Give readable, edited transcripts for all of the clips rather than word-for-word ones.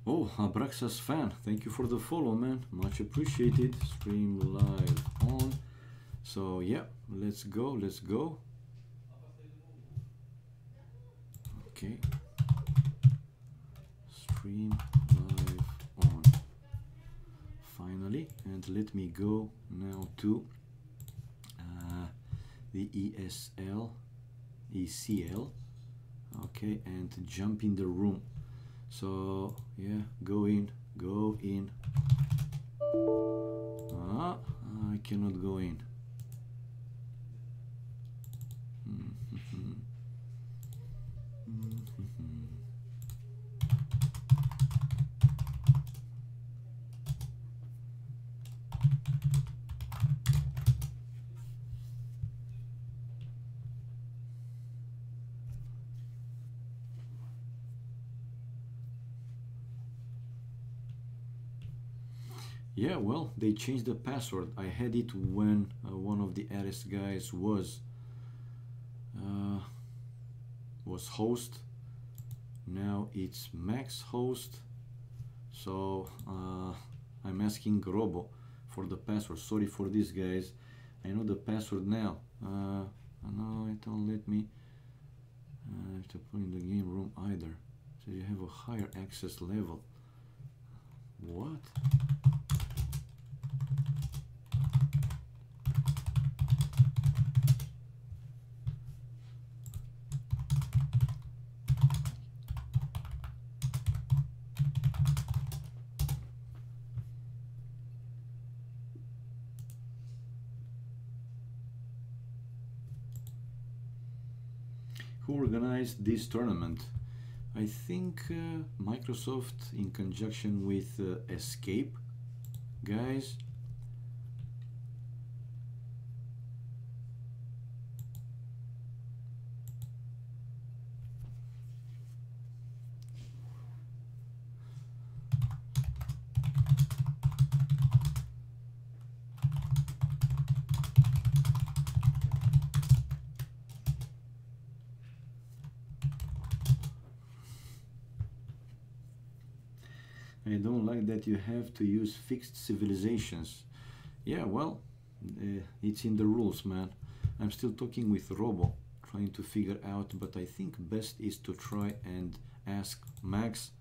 Oh, Abraxas fan, thank you for the follow, man. Much appreciated. Stream live on. So yeah, let's go, let's go. Okay. Stream live on. Finally, and let me go now to the ECL. Okay, and jump in the room. So yeah, go in. I cannot go in. Yeah, well, they changed the password. I had it when one of the Ares guys was host. Now it's max host. So I'm asking Robo for the password. Sorry for this, guys. I know the password now. No, it don't let me to put in the game room either. So you have a higher access level. What? Who organized this tournament? I think Microsoft in conjunction with Escape, guys. I don't like that you have to use fixed civilizations. Yeah, well, it's in the rules, man. I'm still talking with Robo, trying to figure out, but I think best is to try and ask Max.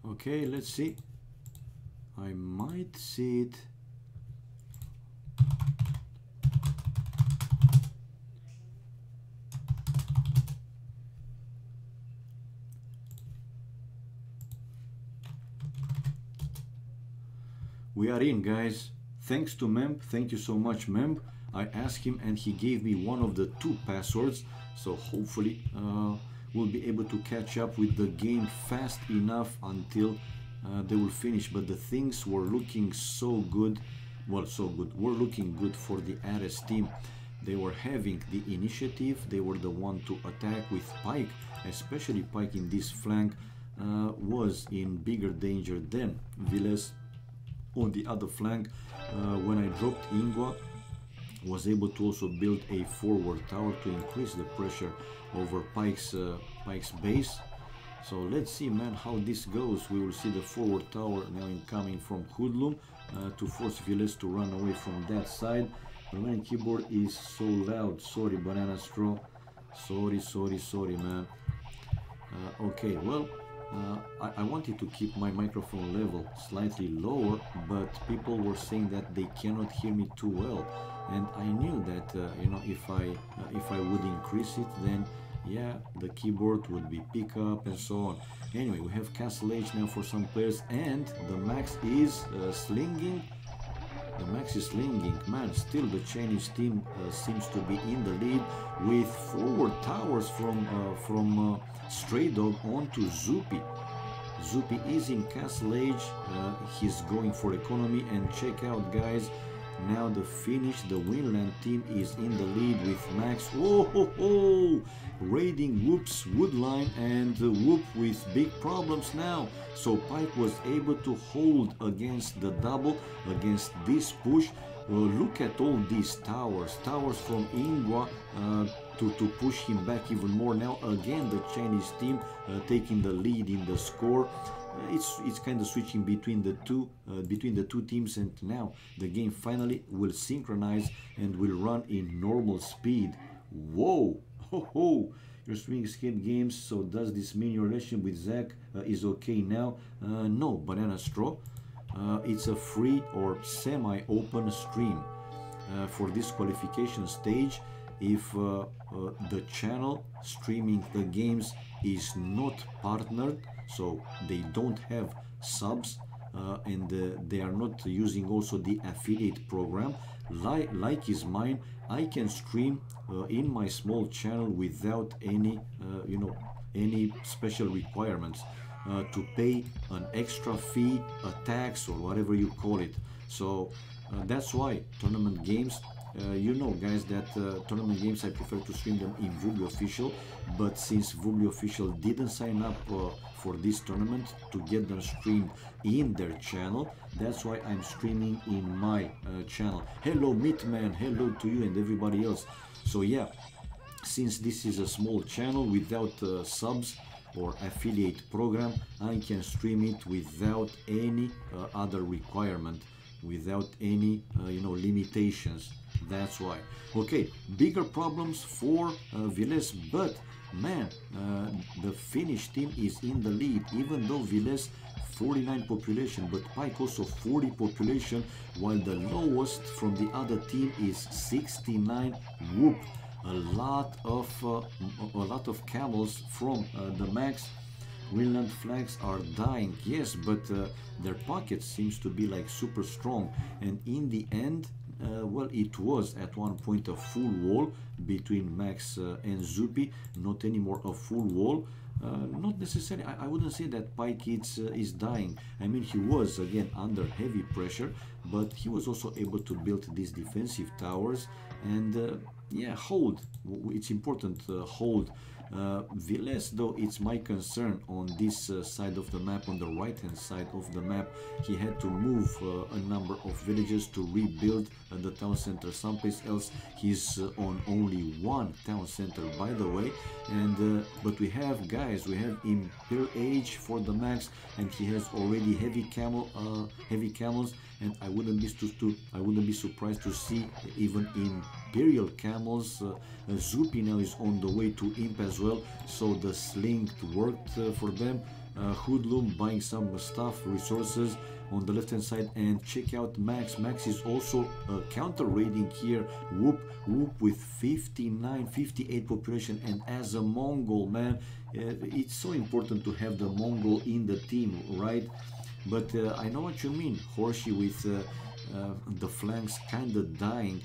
Okay, let's see. I might see it. We are in, guys. Thanks to Memb. Thank you so much, Memb. I asked him and he gave me one of the 2 passwords. So hopefully we'll be able to catch up with the game fast enough until they will finish. But the things were looking so good. Well, so good. Were looking good for the Ares team. They were having the initiative. They were the one to attack with Pike. Especially Pike in this flank was in bigger danger than Viles. On the other flank, when I dropped Ingua, was able to also build a forward tower to increase the pressure over Pike's base. So let's see, man, how this goes. We will see the forward tower now incoming from Hoodlum to force Viles to run away from that side. The main keyboard is so loud. Sorry, Banana Straw. Sorry, man. Okay, well, I wanted to keep my microphone level slightly lower, but people were saying that they cannot hear me too well, and I knew that you know, if I would increase it, then yeah, the keyboard would be pick up and so on. Anyway, we have Castle H now for some players, and the Max is slinging. The Max is slinging, man. Still, the Chinese team seems to be in the lead with forward towers from Stray Dog onto Zupi. Zupi is in Castle Age. He's going for economy, and check out, guys. Now the finish, the Winland team is in the lead with Max. Oh ho ho! Raiding Whoop's woodline, and Whoop with big problems now. So Pike was able to hold against the double, against this push. Look at all these towers from Ingwa to push him back even more. Now again the Chinese team taking the lead in the score. It's kind of switching between the two teams, and now the game finally will synchronize and will run in normal speed. Whoa! Ho ho! You're streaming escape games, so does this mean your relationship with Zach is okay now? No, Banana Straw. It's a free or semi-open stream. For this qualification stage, if the channel streaming the games is not partnered, so they don't have subs, and they are not using also the affiliate program, like is mine, I can stream in my small channel without any you know, any special requirements to pay an extra fee, a tax, or whatever you call it. So that's why tournament games, you know, guys, that tournament games I prefer to stream them in Vubi Official, but since Vubi Official didn't sign up for this tournament to get them streamed in their channel, that's why I'm streaming in my channel. Hello Meatman, hello to you and everybody else. So yeah, since this is a small channel without subs or affiliate program, I can stream it without any other requirement, without any you know, limitations. That's why. Okay, bigger problems for Viles, but man, the Finnish team is in the lead, even though Viles 49 population, but Pike also 40 population, while the lowest from the other team is 69 Whoop. A lot of camels from the Max. Winland flags are dying, yes, but their pocket seems to be like super strong, and in the end, well, it was at one point a full wall between Max and Zupi, not anymore a full wall. Not necessarily, I wouldn't say that Pike is dying. I mean, he was again under heavy pressure, but he was also able to build these defensive towers and yeah, hold. It's important, hold. Viles, though, it's my concern on this side of the map, on the right hand side of the map. He had to move a number of villages to rebuild the town center someplace else. He's on only one town center, by the way, and but we have, guys, we have Imperial Age for the Max, and he has already heavy camels, and I wouldn't be surprised to see even Imperial camels. Zupi now is on the way to Imp as well, so the sling worked for them. Hoodlum buying some stuff, resources on the left hand side, and check out Max. Max is also counter raiding here. Whoop with 58 population, and as a Mongol, man, it's so important to have the Mongol in the team, right? But I know what you mean, Horsey, with the flanks kind of dying.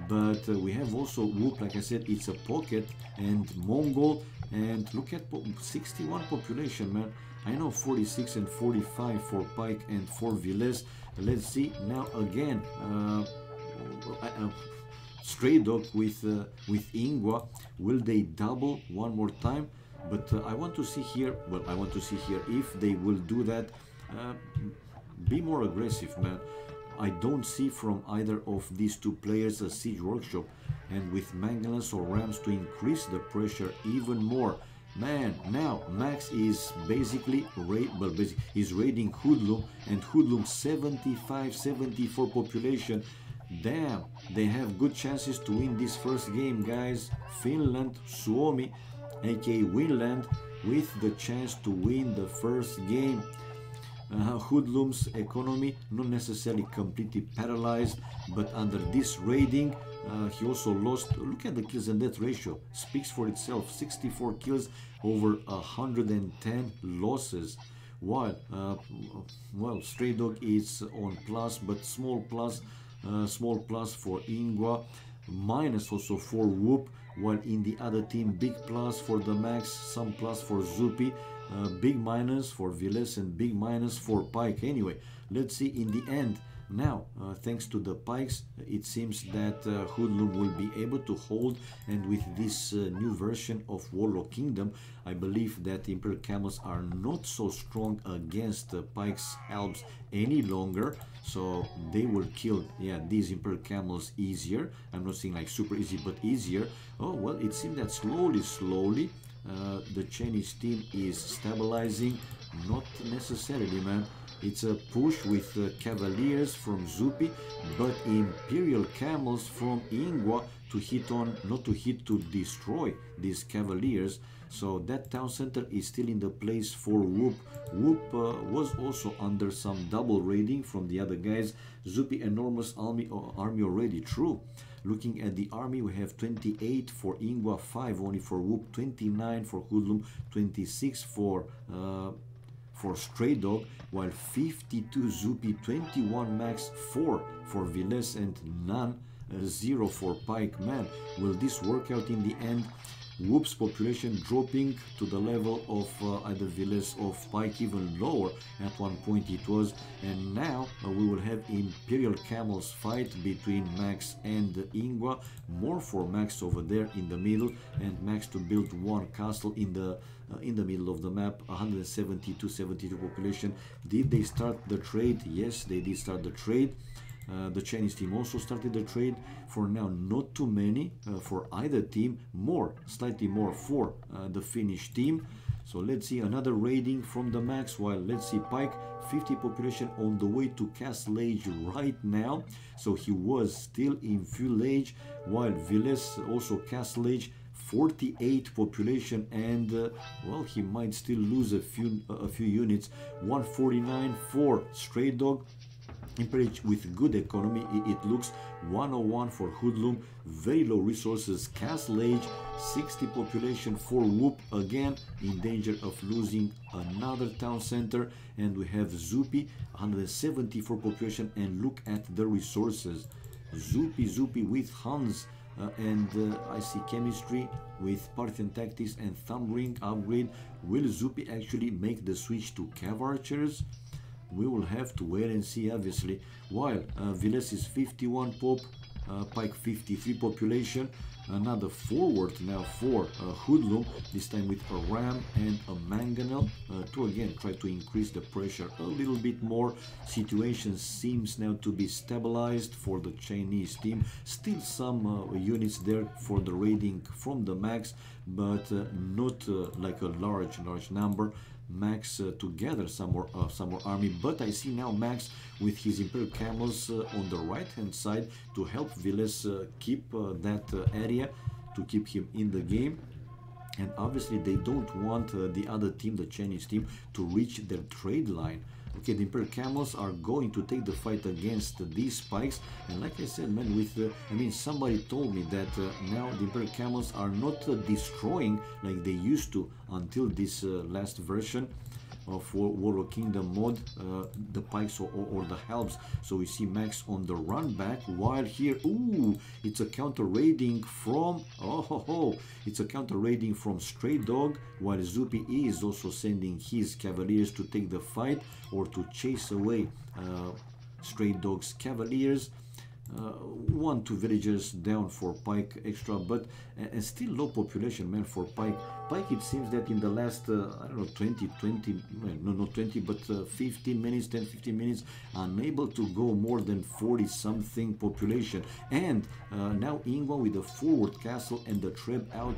But we have also Whoop, like I said, it's a pocket, and Mongol, and look at 61 population, man. I know 46 and 45 for Pike and for Viles. Let's see now again. Stray Dog with Ingwa. Will they double one more time? But I want to see here. Well, I want to see here if they will do that. Be more aggressive, man. I don't see from either of these two players a siege workshop, and with Mangalans or Rams to increase the pressure even more. Man, now Max is basically is raiding Hoodlum, and Hoodlum 75, 74 population. Damn, they have good chances to win this first game, guys. Finland, Suomi, aka Winland, with the chance to win the first game. Hoodlum's economy not necessarily completely paralyzed, but under this raiding, he also lost. Look at the kills and death ratio, speaks for itself. 64 kills over 110 losses. While well, Stray Dog is on plus, but small plus for Ingwa, minus also for Whoop, while in the other team big plus for the Max, some plus for Zupi, big minus for Viles, and big minus for Pike. Anyway, let's see in the end. Now, thanks to the Pikes, it seems that Hoodlum will be able to hold, and with this new version of Warlock Kingdom, I believe that Imperial Camels are not so strong against Pike's helps any longer, so they will kill, yeah, these Imperial Camels easier. I'm not saying like super easy, but easier. Oh, well, it seems that slowly, the Chinese team is stabilizing. Not necessarily, man. It's a push with Cavaliers from Zupi, but Imperial Camels from Ingwa to hit on, not to hit, to destroy these Cavaliers. So that town center is still in the place for Whoop. Whoop was also under some double raiding from the other guys. Zupi enormous army already, true. Looking at the army, we have 28 for Ingwa, 5 only for Whoop, 29 for Hoodlum, 26 for Stray Dog, while 52 Zupi, 21 Max, 4 for Viles, and none, 0 for Pike. Man, will this work out in the end? Whoop's population dropping to the level of either Viles or Pike, even lower at one point it was, and now we will have Imperial Camels fight between Max and Ingwa. More for Max over there in the middle, and Max to build one castle in the middle of the map. 172 population. Did they start the trade? Yes, they did start the trade. The Chinese team also started the trade. For now, not too many for either team. Slightly more for the Finnish team. So let's see another raiding from the Max. While let's see Pike, 50 population on the way to Castle Age right now. So he was still in full age. While Viles also Castle Age, 48 population, and well, he might still lose a few units. 149 for Stray Dog. Imperial with good economy, it looks. 101 for Hoodlum, very low resources. Castle Age, 60 population for Whoop, again in danger of losing another town center. And we have Zupi, 174 population, and look at the resources. Zupi with Hans, and I see chemistry with Parthian tactics and thumb ring upgrade. Will Zupi actually make the switch to Cav Archers? We will have to wait and see, obviously. While Viles is 51 pop, Pike 53 population. Another forward now for Hoodlum, this time with a Ram and a Mangonel, to again try to increase the pressure a little bit more. Situation seems now to be stabilized for the Chinese team. Still some units there for the raiding from the Max, but not like a large number. Max to gather some more army, but I see now Max with his Imperial Camels on the right hand side to help Viles keep that area, to keep him in the game. And obviously they don't want the other team, the Chinese team, to reach their trade line. Okay, the Imperial Camels are going to take the fight against these Spikes, and like I said, man, with I mean, somebody told me that now the Imperial Camels are not destroying like they used to until this last version of Warlock Kingdom mod, the Pikes or the Helps. So we see Max on the run back, while here, ooh, it's a counter raiding from, it's a counter raiding from Stray Dog, while Zupi is also sending his Cavaliers to take the fight or to chase away Stray Dog's Cavaliers. 1-2 villagers down for Pike extra, but and still low population, man, for Pike. Pike, it seems that in the last, I don't know, 20, well, no, not 20, but 15 minutes, 10, 15 minutes, unable to go more than 40 something population. And now Ingwa with the forward castle and the trap out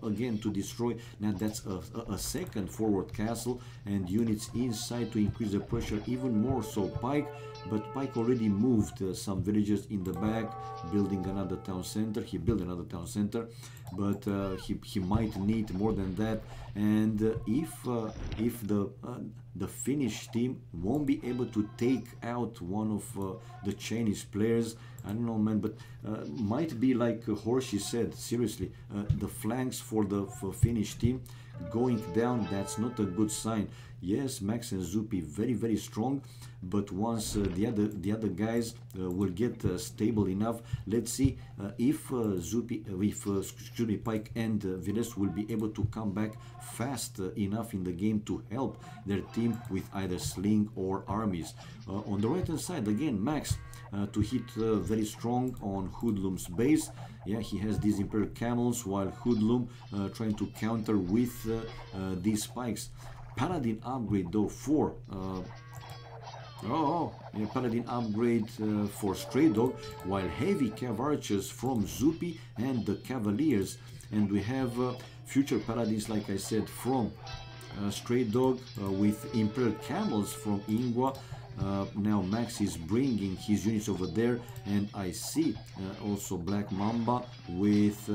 again to destroy. Now that's a second forward castle and units inside to increase the pressure even more. So Pike, but Pike already moved some villagers in the back, building another town center. He built another town center, but he might need more than that. And if the Finnish team won't be able to take out one of the Chinese players, I don't know, man, but might be like Horshi said, seriously, the flanks for the Finnish team going down, that's not a good sign. Yes, Max and Zupi very, very strong, but once the other guys will get stable enough, let's see if Pike and Viles will be able to come back fast enough in the game to help their team with either sling or armies. On the right hand side, again, Max to hit very strong on Hoodlum's base. Yeah, he has these Imperial Camels, while Hoodlum trying to counter with these spikes. Paladin upgrade though for Paladin upgrade for Stray Dog, while heavy cav archers from Zupi and the Cavaliers, and we have future Paladins, like I said, from Stray Dog with Imperial Camels from Ingwa. Now Max is bringing his units over there, and I see also Black Mamba with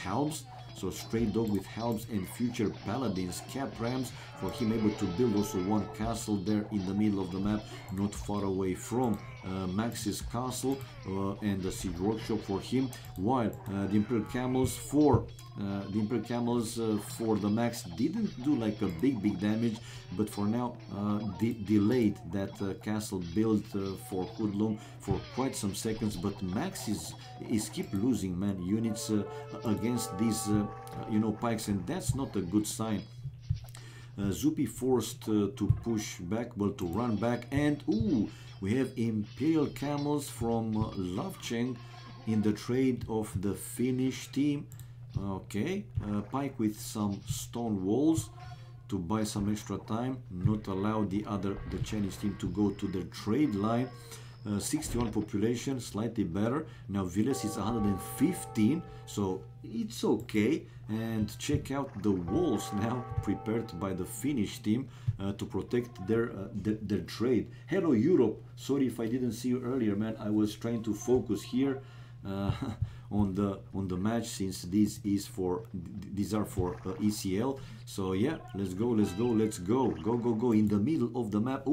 Halbs. So Stray Dog with Halbs and future Paladins, Cap Rams, for him able to build also one castle there in the middle of the map, not far away from Max's castle, and the siege workshop for him, while the Imperial Camels for the Max didn't do like a big damage, but for now delayed that castle build for Hoodlum for quite some seconds. But Max is keep losing, man, units against these pikes, and that's not a good sign. Zupi forced to push back, well, to run back, and we have Imperial Camels from Lovcheng in the trade of the Finnish team. Okay, Pike with some stone walls to buy some extra time, not allow the Chinese team to go to their trade line. 61 population, slightly better. Now Viles is 115, so it's okay. And check out the walls now prepared by the Finnish team to protect their trade. Hello Europe, sorry if I didn't see you earlier, man. I was trying to focus here on the match, since these are for ECL. So yeah, let's go go in the middle of the map.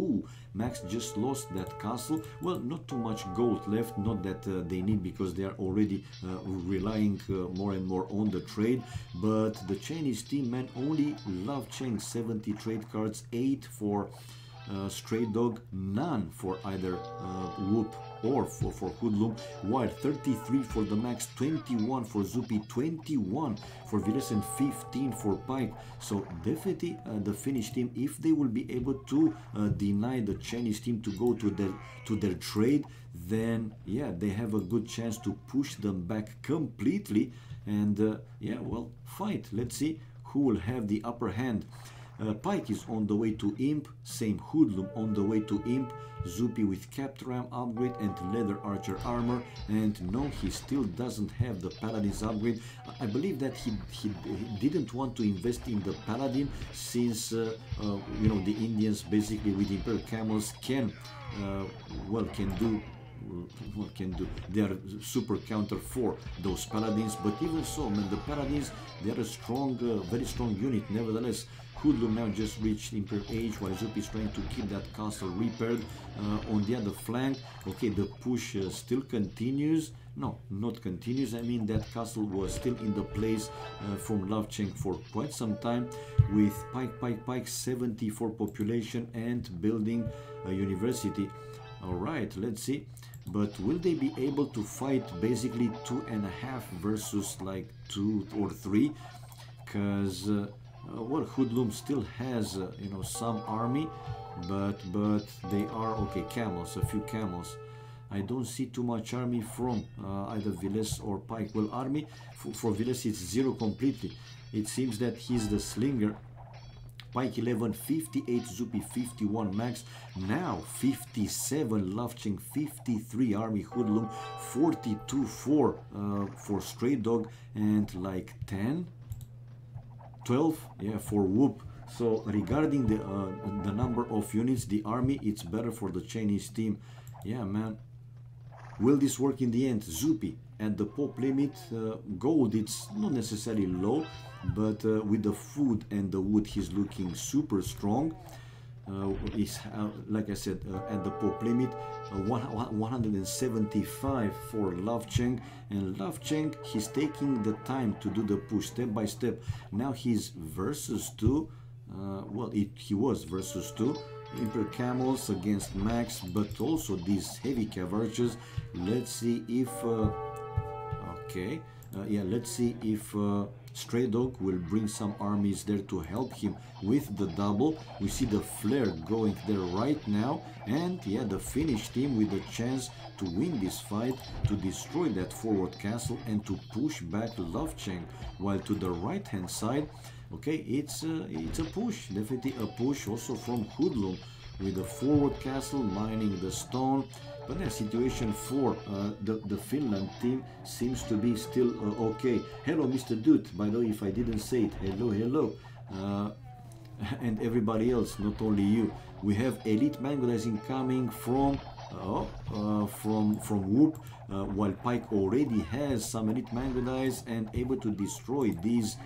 Max just lost that castle. Well, not too much gold left, not that they need, because they are already relying more and more on the trade. But the Chinese team, man, only Lovcheng 70 trade cards, 8 for Stray Dog, none for either Whoop or for Hoodlum, while 33 for the Max, 21 for Zupi, 21 for Viles, and 15 for Pike. So definitely the Finnish team, if they will be able to deny the Chinese team to go to their trade, then yeah, they have a good chance to push them back completely. And yeah, well, fight. Let's see who will have the upper hand. Pike is on the way to Imp, same Hoodlum on the way to Imp, Zupi with Captram upgrade and Leather Archer armor, and no, he still doesn't have the Paladin's upgrade. I believe that he didn't want to invest in the Paladin, since the Indians basically with Imperial Camels can do. They are super counter for those Paladins. But even so, man, the Paladins, they are a strong, very strong unit. Nevertheless, Hoodlum now just reached Imperial Age, while Zupi is trying to keep that castle repaired on the other flank. Okay, the push still continues. No, not continues. I mean, that castle was still in the place from Lovcheng for quite some time, with Pike 74 population and building a university. All right, let's see. But will they be able to fight basically 2.5 versus like 2 or 3? Because well, Hoodlum still has some army, but they are okay. Camels, a few camels. I don't see too much army from either Viles or Pike. Well, army for Viles it's 0 completely. It seems that he's the slinger. Pike 11, 58, Zupi 51 max, now 57 Lovcheng, 53 Army Hoodlum, 42 for Stray Dog, and like 10, 12, yeah, for Whoop. So regarding the number of units, the army, it's better for the Chinese team. Yeah, man. Will this work in the end? Zupi at the pop limit, gold, it's not necessarily low, but with the food and the wood, he's looking super strong. Like I said, at the pop limit, 175 for Lovcheng, and Lovcheng, he's taking the time to do the push step by step. Now he's versus 2, well, he was versus 2 Imper Camels against Max, but also these heavy Cavarches. Let's see if let's see if Stray Dog will bring some armies there to help him with the double. We see the flare going there right now, and yeah, the Finnish team with the chance to win this fight, to destroy that forward castle and to push back Lovcheng. While to the right hand side, okay, it's a push, definitely a push also from Hoodlum with the forward castle mining the stone. But the situation for the Finland team seems to be still okay. Hello, Mr. Dude, by the way, if I didn't say it, hello. And everybody else, not only you. We have elite mangonizing coming from Whoop, while Pike already has some elite mangonized and able to destroy these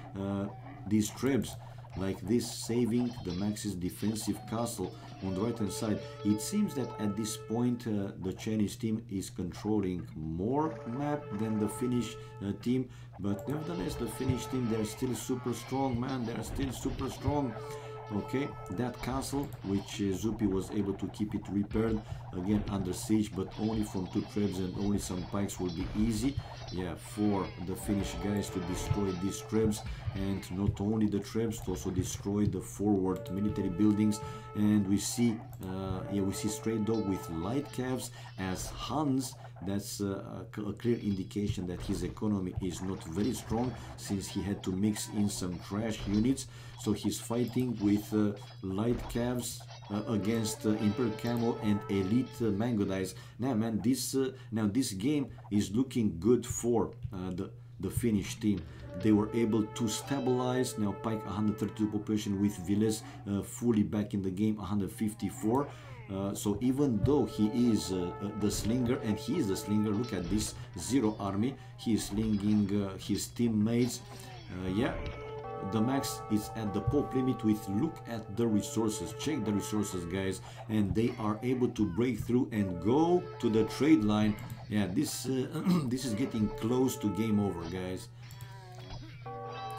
trebs, like this, saving the Max's defensive castle on the right hand side. It seems that at this point the Chinese team is controlling more map than the Finnish team, but nevertheless the Finnish team, they're still super strong, man. They're still super strong. Okay, that castle, which Zupi was able to keep it repaired, again under siege, but only from 2 trebs and only some pikes will be easy, yeah, for the Finnish guys to destroy these trebs, and not only the trebs, to also destroy the forward military buildings. And we see we see Stray Dog with light calves as Hans. That's a clear indication that his economy is not very strong, since he had to mix in some trash units. So he's fighting with light calves against Imperial Camel and elite Mangodice. Now, man, this game is looking good for the Finnish team. They were able to stabilize. Now Pike 132 population with Villes fully back in the game, 154. So even though he is the slinger, and he is the slinger, look at this, 0 army, he is slinging his teammates. Yeah, the Max is at the pop limit with, look at the resources, check the resources, guys, and they are able to break through and go to the trade line. Yeah, this this is getting close to game over, guys.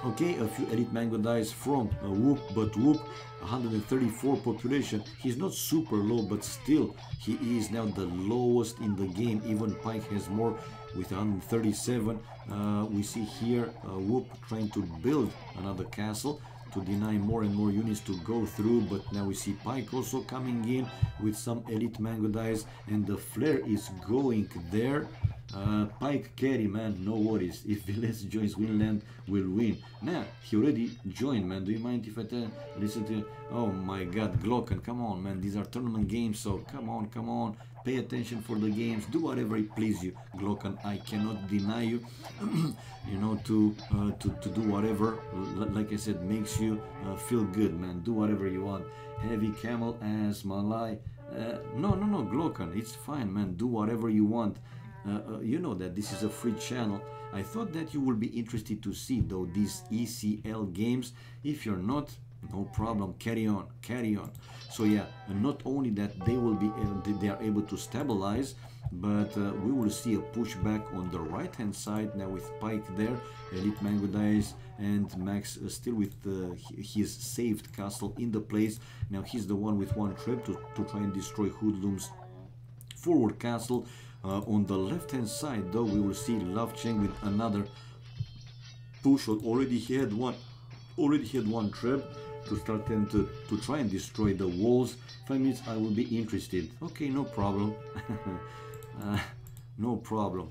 Okay, a few elite mango dice from Whoop, but Whoop 134 population. He's not super low, but still he is now the lowest in the game. Even Pike has more with 137. We see here Whoop trying to build another castle to deny more and more units to go through, but now we see Pike also coming in with some elite mango dice, and the flare is going there. Pike carry, man, no worries. If Villes joins Winland, will win. Nah, he already joined, man. Do you mind if I listen to you? Oh my god, Glocken, come on, man. These are tournament games, so come on. Pay attention for the games. Do whatever it pleases you, Glocken. I cannot deny you, you know, to do whatever, like I said, makes you feel good, man. Do whatever you want. Heavy camel as Malai. No, Glocken, it's fine, man. Do whatever you want. You know that this is a free channel. I thought that you will be interested to see, though, these ECL games. If you're not, no problem, carry on. So yeah, and not only that they will be they are able to stabilize, but we will see a pushback on the right hand side now with Pike there, elite mango dice, and Max still with his saved castle in the place. Now he's the one with one trip to try and destroy Hoodlum's forward castle. On the left hand side, though, we will see Lovcheng with another push. Already he had one trap to start them to try and destroy the walls. 5 minutes, I will be interested. Okay, no problem. No problem.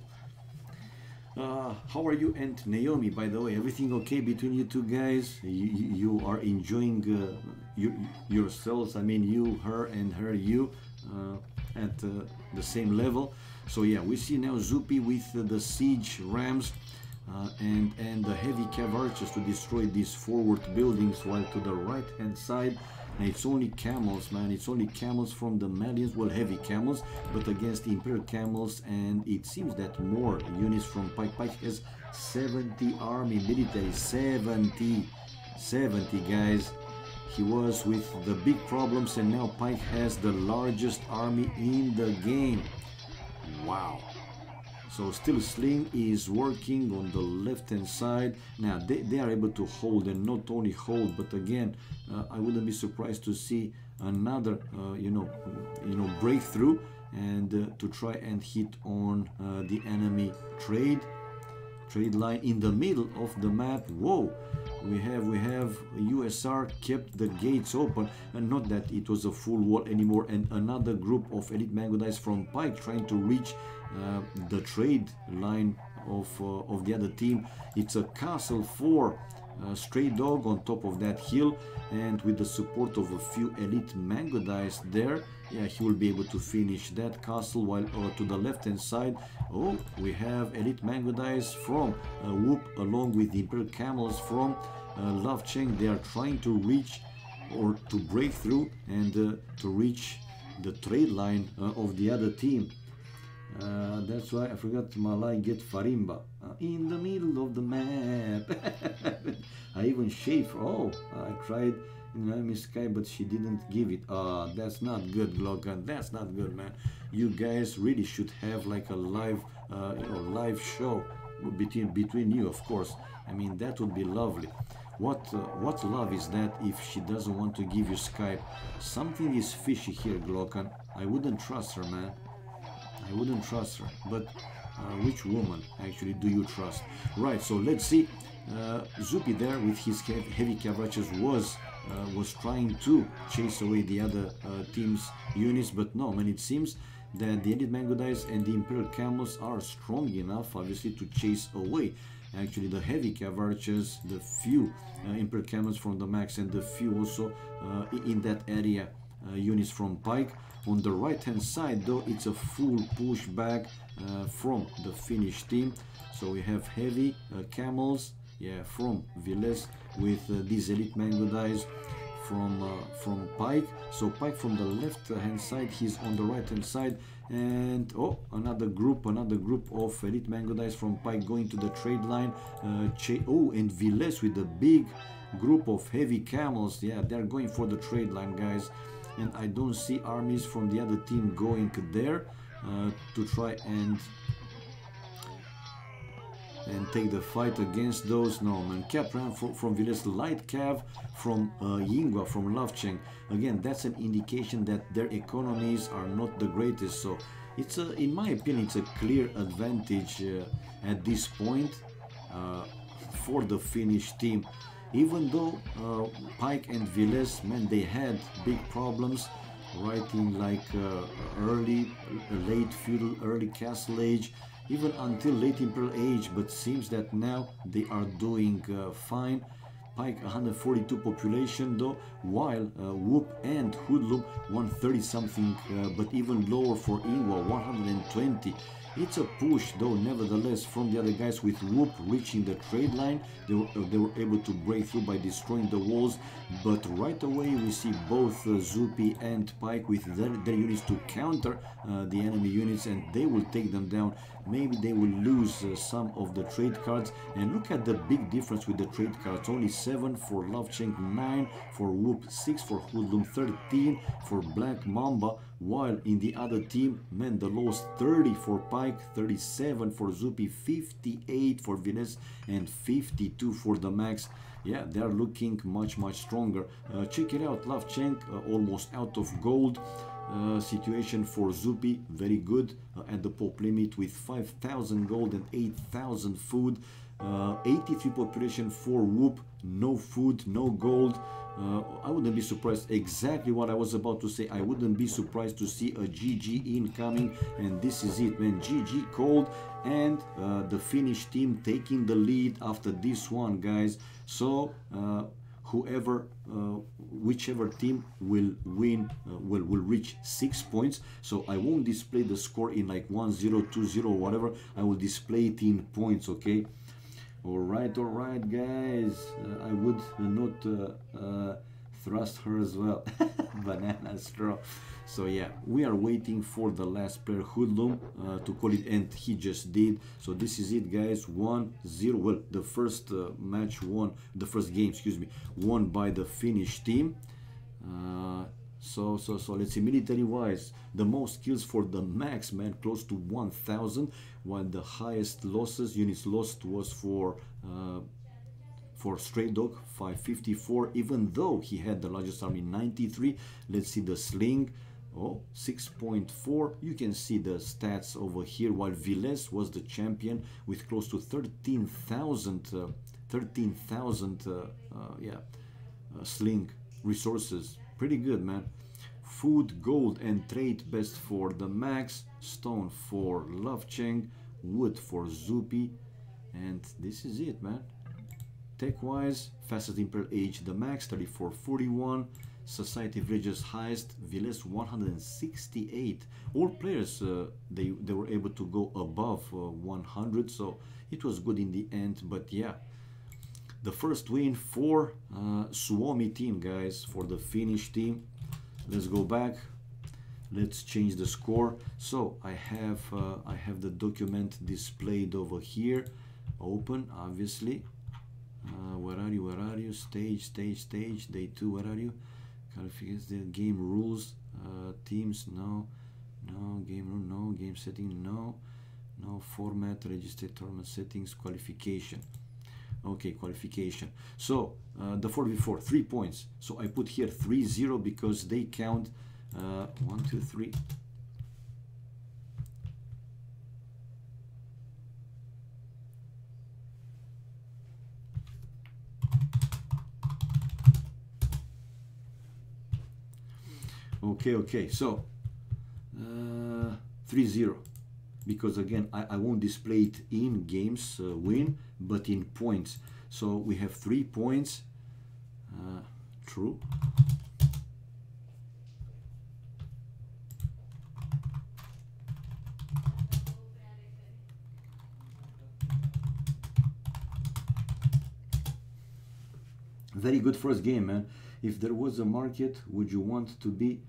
How are you and Naomi, by the way? Everything okay between you two guys? You are enjoying yourselves? I mean, you, her, and her, you, at the same level. So yeah, we see now Zupi with the siege rams and the heavy cav archers to destroy these forward buildings, while to the right hand side, it's only camels, man. It's only camels from the Malians, well, heavy camels, but against the Imperial camels, and it seems that more units from Pike. Pike has 70 army military, 70 guys. He was with the big problems, and now Pike has the largest army in the game. Wow. So still Sling is working on the left hand side. Now they are able to hold, and not only hold, but again, I wouldn't be surprised to see another breakthrough, and to try and hit on the enemy trade line in the middle of the map. Whoa, we have USR kept the gates open, and not that it was a full wall anymore, and another group of elite Mangudais from Pike trying to reach the trade line of the other team. It's a castle for Stray Dog on top of that hill, and with the support of a few elite Mangudais there, yeah, he will be able to finish that castle. While to the left hand side, oh, we have elite Mangudais from Whoop along with the Imperial Camels from Love Cheng. They are trying to reach, or to break through, and to reach the trade line of the other team. That's why I forgot Malay get Farimba in the middle of the map. I even shaved. Oh, I tried Miss Sky, but she didn't give it. That's not good, Glogan. That's not good, man. You guys really should have like a live, live show between you, of course. I mean, that would be lovely. What love is that if she doesn't want to give you Skype? Something is fishy here, Glokan. I wouldn't trust her, man. I wouldn't trust her. But which woman actually do you trust? Right, so let's see. Zupi there with his heavy cavalry was trying to chase away the other team's units, but no, man, it seems that the elite Mangudais and the Imperial Camels are strong enough, obviously, to chase away actually the heavy cavalry, the few Imperial Camels from the Max, and the few also in that area units from Pike. On the right hand side though, it's a full push back from the Finnish team. So we have heavy camels, yeah, from Viles, with these elite Mangudais from Pike. So Pike from the left hand side, he's on the right hand side, and oh, another group of elite Mangudais from Pike going to the trade line. And Viles with a big group of heavy camels, yeah, they're going for the trade line, guys. And I don't see armies from the other team going there to try and take the fight against those. No, man. Cap ran from Viles, light cav from Yingwa, from Lovcheng. Again, that's an indication that their economies are not the greatest. So it's in my opinion, it's a clear advantage at this point for the Finnish team. Even though Pike and Viles, man, they had big problems right in like late feudal, early castle age, even until late imperial age, but seems that now they are doing fine. Pike 142 population though, while Whoop and Hoodlum 130 something, but even lower for Ingwa 120. It's a push though, nevertheless, from the other guys, with Whoop reaching the trade line. They were able to break through by destroying the walls, but right away we see both Zupi and Pike with their units to counter the enemy units, and they will take them down. Maybe they will lose some of the trade cards, and look at the big difference with the trade cards. Only 7 for Lovecheng, 9 for Whoop, 6 for Hoodlum, 13 for Black Mamba, while in the other team, man, the lowest 30 for Pike, 37 for Zupi, 58 for Viles, and 52 for the Max. Yeah, they are looking much stronger. Check it out, Lovecheng almost out of gold. Situation for Zupi, very good at the pop limit with 5,000 gold and 8,000 food. 83 population for Whoop, no food, no gold. I wouldn't be surprised, exactly what I was about to say. I wouldn't be surprised to see a GG incoming, and this is it, man. GG called, and the Finnish team taking the lead after this one, guys. So whichever team will win will reach 6 points. So I won't display the score in like 1-0, 2-0, whatever. I will display it in points, okay? All right, guys. I would not thrust her as well. Banana straw. So yeah, we are waiting for the last player, Hoodlum, to call it, and he just did. So this is it, guys. 1-0. Well, the first match won, the first game, excuse me, won by the Finnish team. So let's see, military wise, the most kills for the max, man, close to 1,000, while the highest units lost was for Stray Dog, 554, even though he had the largest army, 93. Let's see the sling, 6.4. You can see the stats over here, while Viles was the champion with close to 13,000 sling resources. Pretty good, man. Food, gold, and trade best for the max. Stone for Lovcheng. Wood for Zupi. And this is it, man. Tech-wise, fastest Imperial Age, the max, 3441. Society Villages highest, Viles 168. All players, they were able to go above 100, so it was good in the end. But yeah, the first win for Suomi team, guys, for the Finnish team. Let's go back. Let's change the score. So I have the document displayed over here. Open, obviously. Where are you? Stage. Day 2. Where are you? Qualifications. The game rules. Teams. No. Game rule. No. Game setting. No. Format. Registered tournament settings. Qualification. Okay, qualification. So the 4v4, 3 points. So I put here 3-0 because they count 1, 2, 3. Okay. So 3-0. Because again, I won't display it in games win, but in points. So we have 3 points. True. Very good first game, man. If there was a market, would you want to be?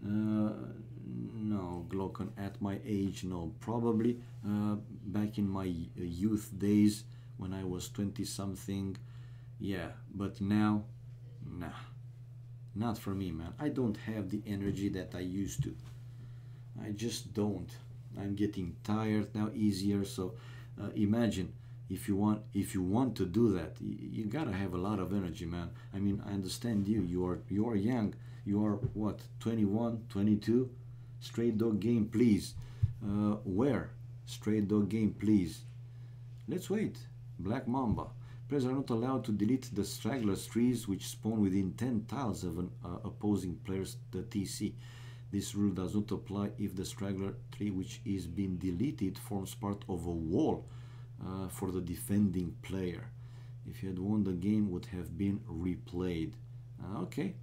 No, Glocken, at my age, no. Probably back in my youth days when I was 20 something, yeah. But now, nah, not for me, man. I don't have the energy that I used to. I just don't. I'm getting tired now, easier. So imagine if you want to do that, you gotta have a lot of energy, man. I mean, I understand you. You are young. You are what, 21, 22? Stray Dog game, please. Where? Stray Dog game, please. Let's wait. Black Mamba. Players are not allowed to delete the stragglers trees which spawn within 10 tiles of an opposing player's TC. This rule does not apply if the straggler tree which is being deleted forms part of a wall for the defending player. If you had won, the game would have been replayed. Okay.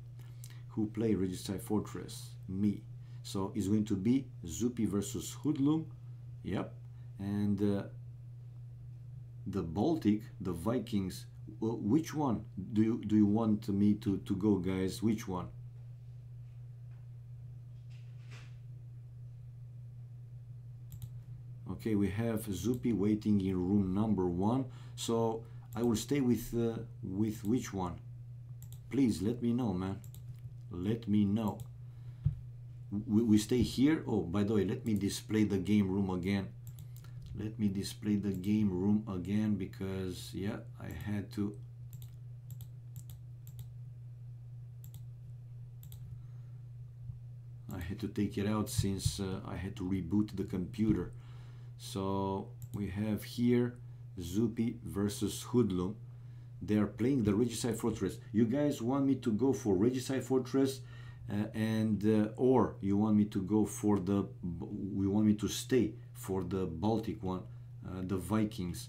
Who played Regicide Fortress? Me. So it's going to be Zupi versus Hoodlum. Yep. And the Baltic, the Vikings. Which one do you want me to go, guys? Which one? Okay, we have Zupi waiting in room number 1. So I will stay with which one? Please let me know, man. Let me know. We stay here. Oh, by the way, let me display the game room again. Let me display the game room again because, yeah, I had to. I had to take it out since I had to reboot the computer. So we have here Zupi versus Hoodlum. they are playing the Regicide Fortress. You guys want me to go for Regicide Fortress or you want me to go for we want me to stay for the Baltic one, the Vikings.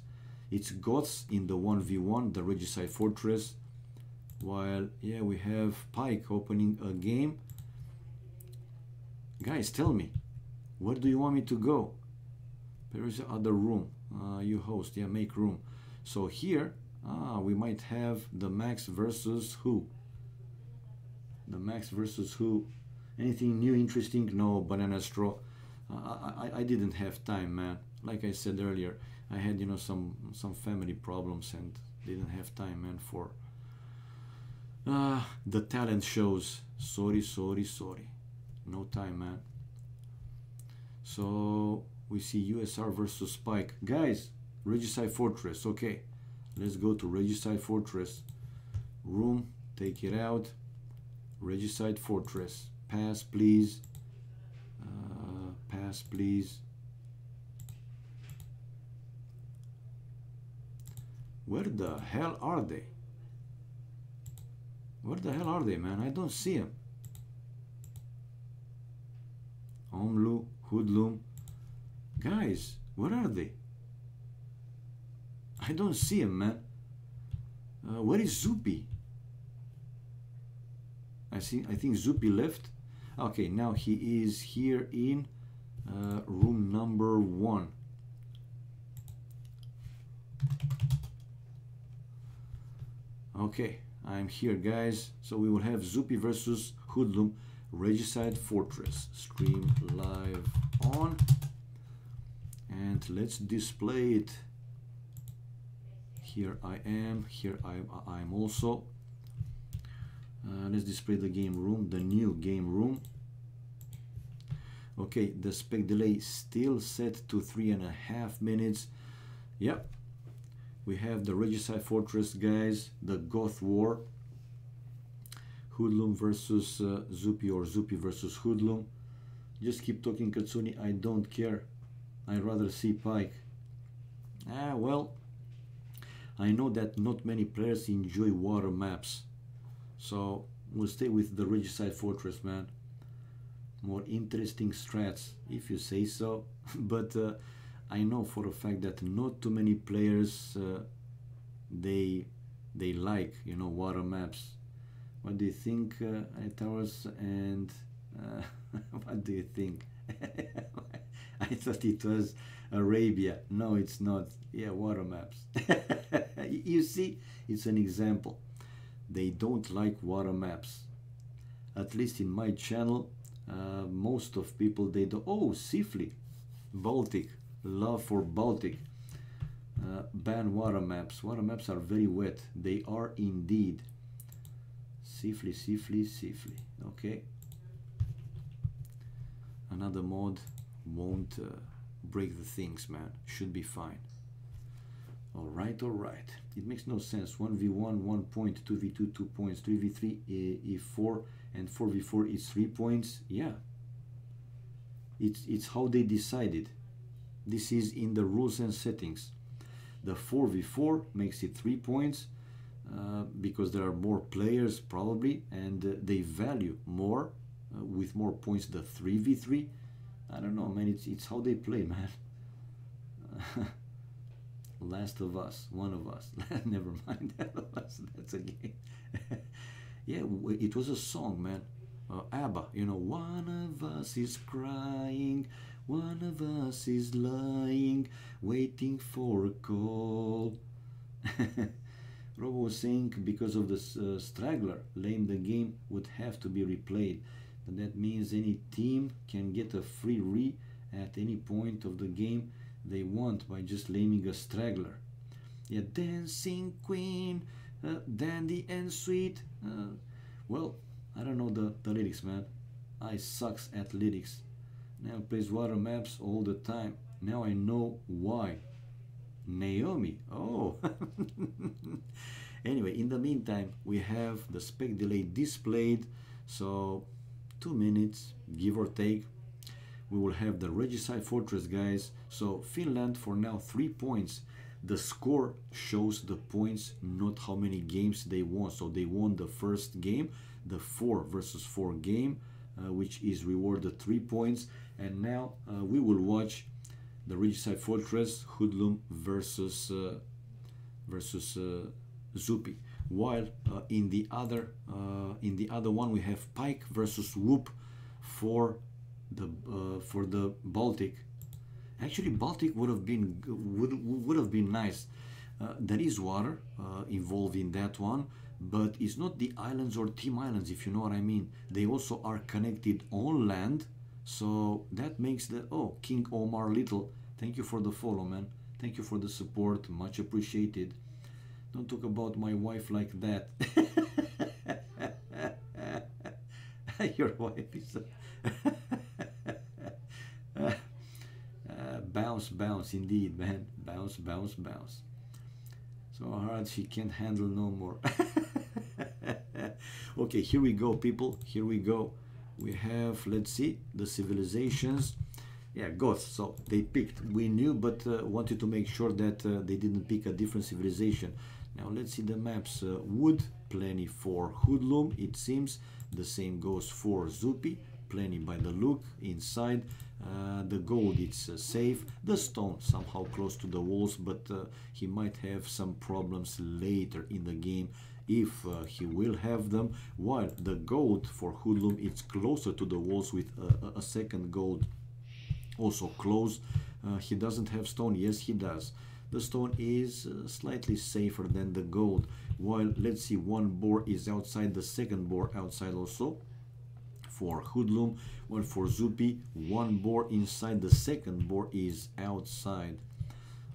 It's Goths in the 1v1, the Regicide Fortress, while yeah, we have Pike opening a game. Guys, tell me, where do you want me to go? There is the other room. You host, yeah, make room. So here, we might have the Max versus who? The Max versus who? Anything new, interesting? No, banana straw. I didn't have time, man. Like I said earlier, I had, you know, some family problems and didn't have time, man, for the talent shows. Sorry. No time, man. So we see USR versus Spike. Guys, Regicide Fortress. Okay, let's go to Regicide Fortress. Room, take it out. Regicide Fortress. Pass, please. Pass, please. Where the hell are they? Where the hell are they, man? I don't see them. Omlu, Hoodlum. Guys, where are they? I don't see him, man. Where is Zupi? I think Zupi left. Okay, now he is here in room number 1. Okay, I'm here, guys. So we will have Zupi versus Hoodlum, Regicide Fortress. Stream live on. And let's display it. Here I am. Here I'm also. Let's display the game room, the new game room. Okay, the spec delay still set to 3.5 minutes. Yep. We have the Regicide Fortress, guys, the Goth War. Hoodlum versus Zupi, or Zupi versus Hoodlum. Just keep talking, Katsuni. I don't care. I'd rather see Pike. Well, I know that not many players enjoy water maps. So we'll stay with the Regicide Fortress, man. More interesting strats, if you say so. But I know for a fact that not too many players they like, you know, water maps. What do you think, Towers? And what do you think? I thought it was Arabia. No, it's not. Yeah, water maps. You see, it's an example. They don't like water maps. At least in my channel, most of people, they don't. Oh, Sifli, Baltic, love for Baltic. Ban water maps. Water maps are very wet. They are indeed. Sifli. Okay. Another mod won't break the things, man. Should be fine. Alright. It makes no sense. 1v1, 1 point, 2v2, 2 points, 3v3 is 4, and 4v4 is 3 points. Yeah. It's how they decided. This is in the rules and settings. The 4v4 makes it 3 points because there are more players probably, and they value more with more points the 3v3. I don't know, man. It's how they play, man. Last of Us, one of us. Never mind. That's a game. Yeah, it was a song, man. ABBA, you know, one of us is crying, one of us is lying, waiting for a call. Robo was saying because of the straggler, lame, the game would have to be replayed. And that means any team can get a free re at any point of the game they want by just laming a straggler. Yeah, dancing queen, dandy and sweet. Well, I don't know the lyrics, man. I sucks at lyrics. Now plays water maps all the time. Now I know why. Naomi. Oh. Anyway, in the meantime, we have the spec delay displayed. So 2 minutes, give or take. We will have the Regicide Fortress, guys. So Finland for now 3 points. The score shows the points, not how many games they won. So they won the first game, the 4 versus 4 game, which is rewarded 3 points. And now we will watch the Regicide Fortress Hoodlum versus Zupi. While in the other one we have Pike versus Whoop for the Baltic. Actually, Baltic would have been nice. There is water involved in that one, but it's not the islands or team islands, if you know what I mean. They also are connected on land, so that makes the King Omar Little. Thank you for the follow, man. Thank you for the support, much appreciated. Don't talk about my wife like that. Your wife is. Bounce, indeed, man. Bounce. So hard she can't handle no more. Okay, here we go, people. Here we go. We have, let's see, the civilizations. Yeah, Goths. So they picked. We knew, but wanted to make sure that they didn't pick a different civilization. Now let's see the maps. Wood, plenty for Hoodlum, it seems. The same goes for Zupi. Plenty by the look inside. The gold, it's safe. The stone somehow close to the walls, but he might have some problems later in the game if he will have them. While the gold for Hoodlum, it's closer to the walls with a second gold also close. He doesn't have stone. Yes, he does. The stone is slightly safer than the gold. While let's see, one boar is outside, the second boar outside also for Hoodlum. Well, for Zupi, one boar inside, the second boar is outside.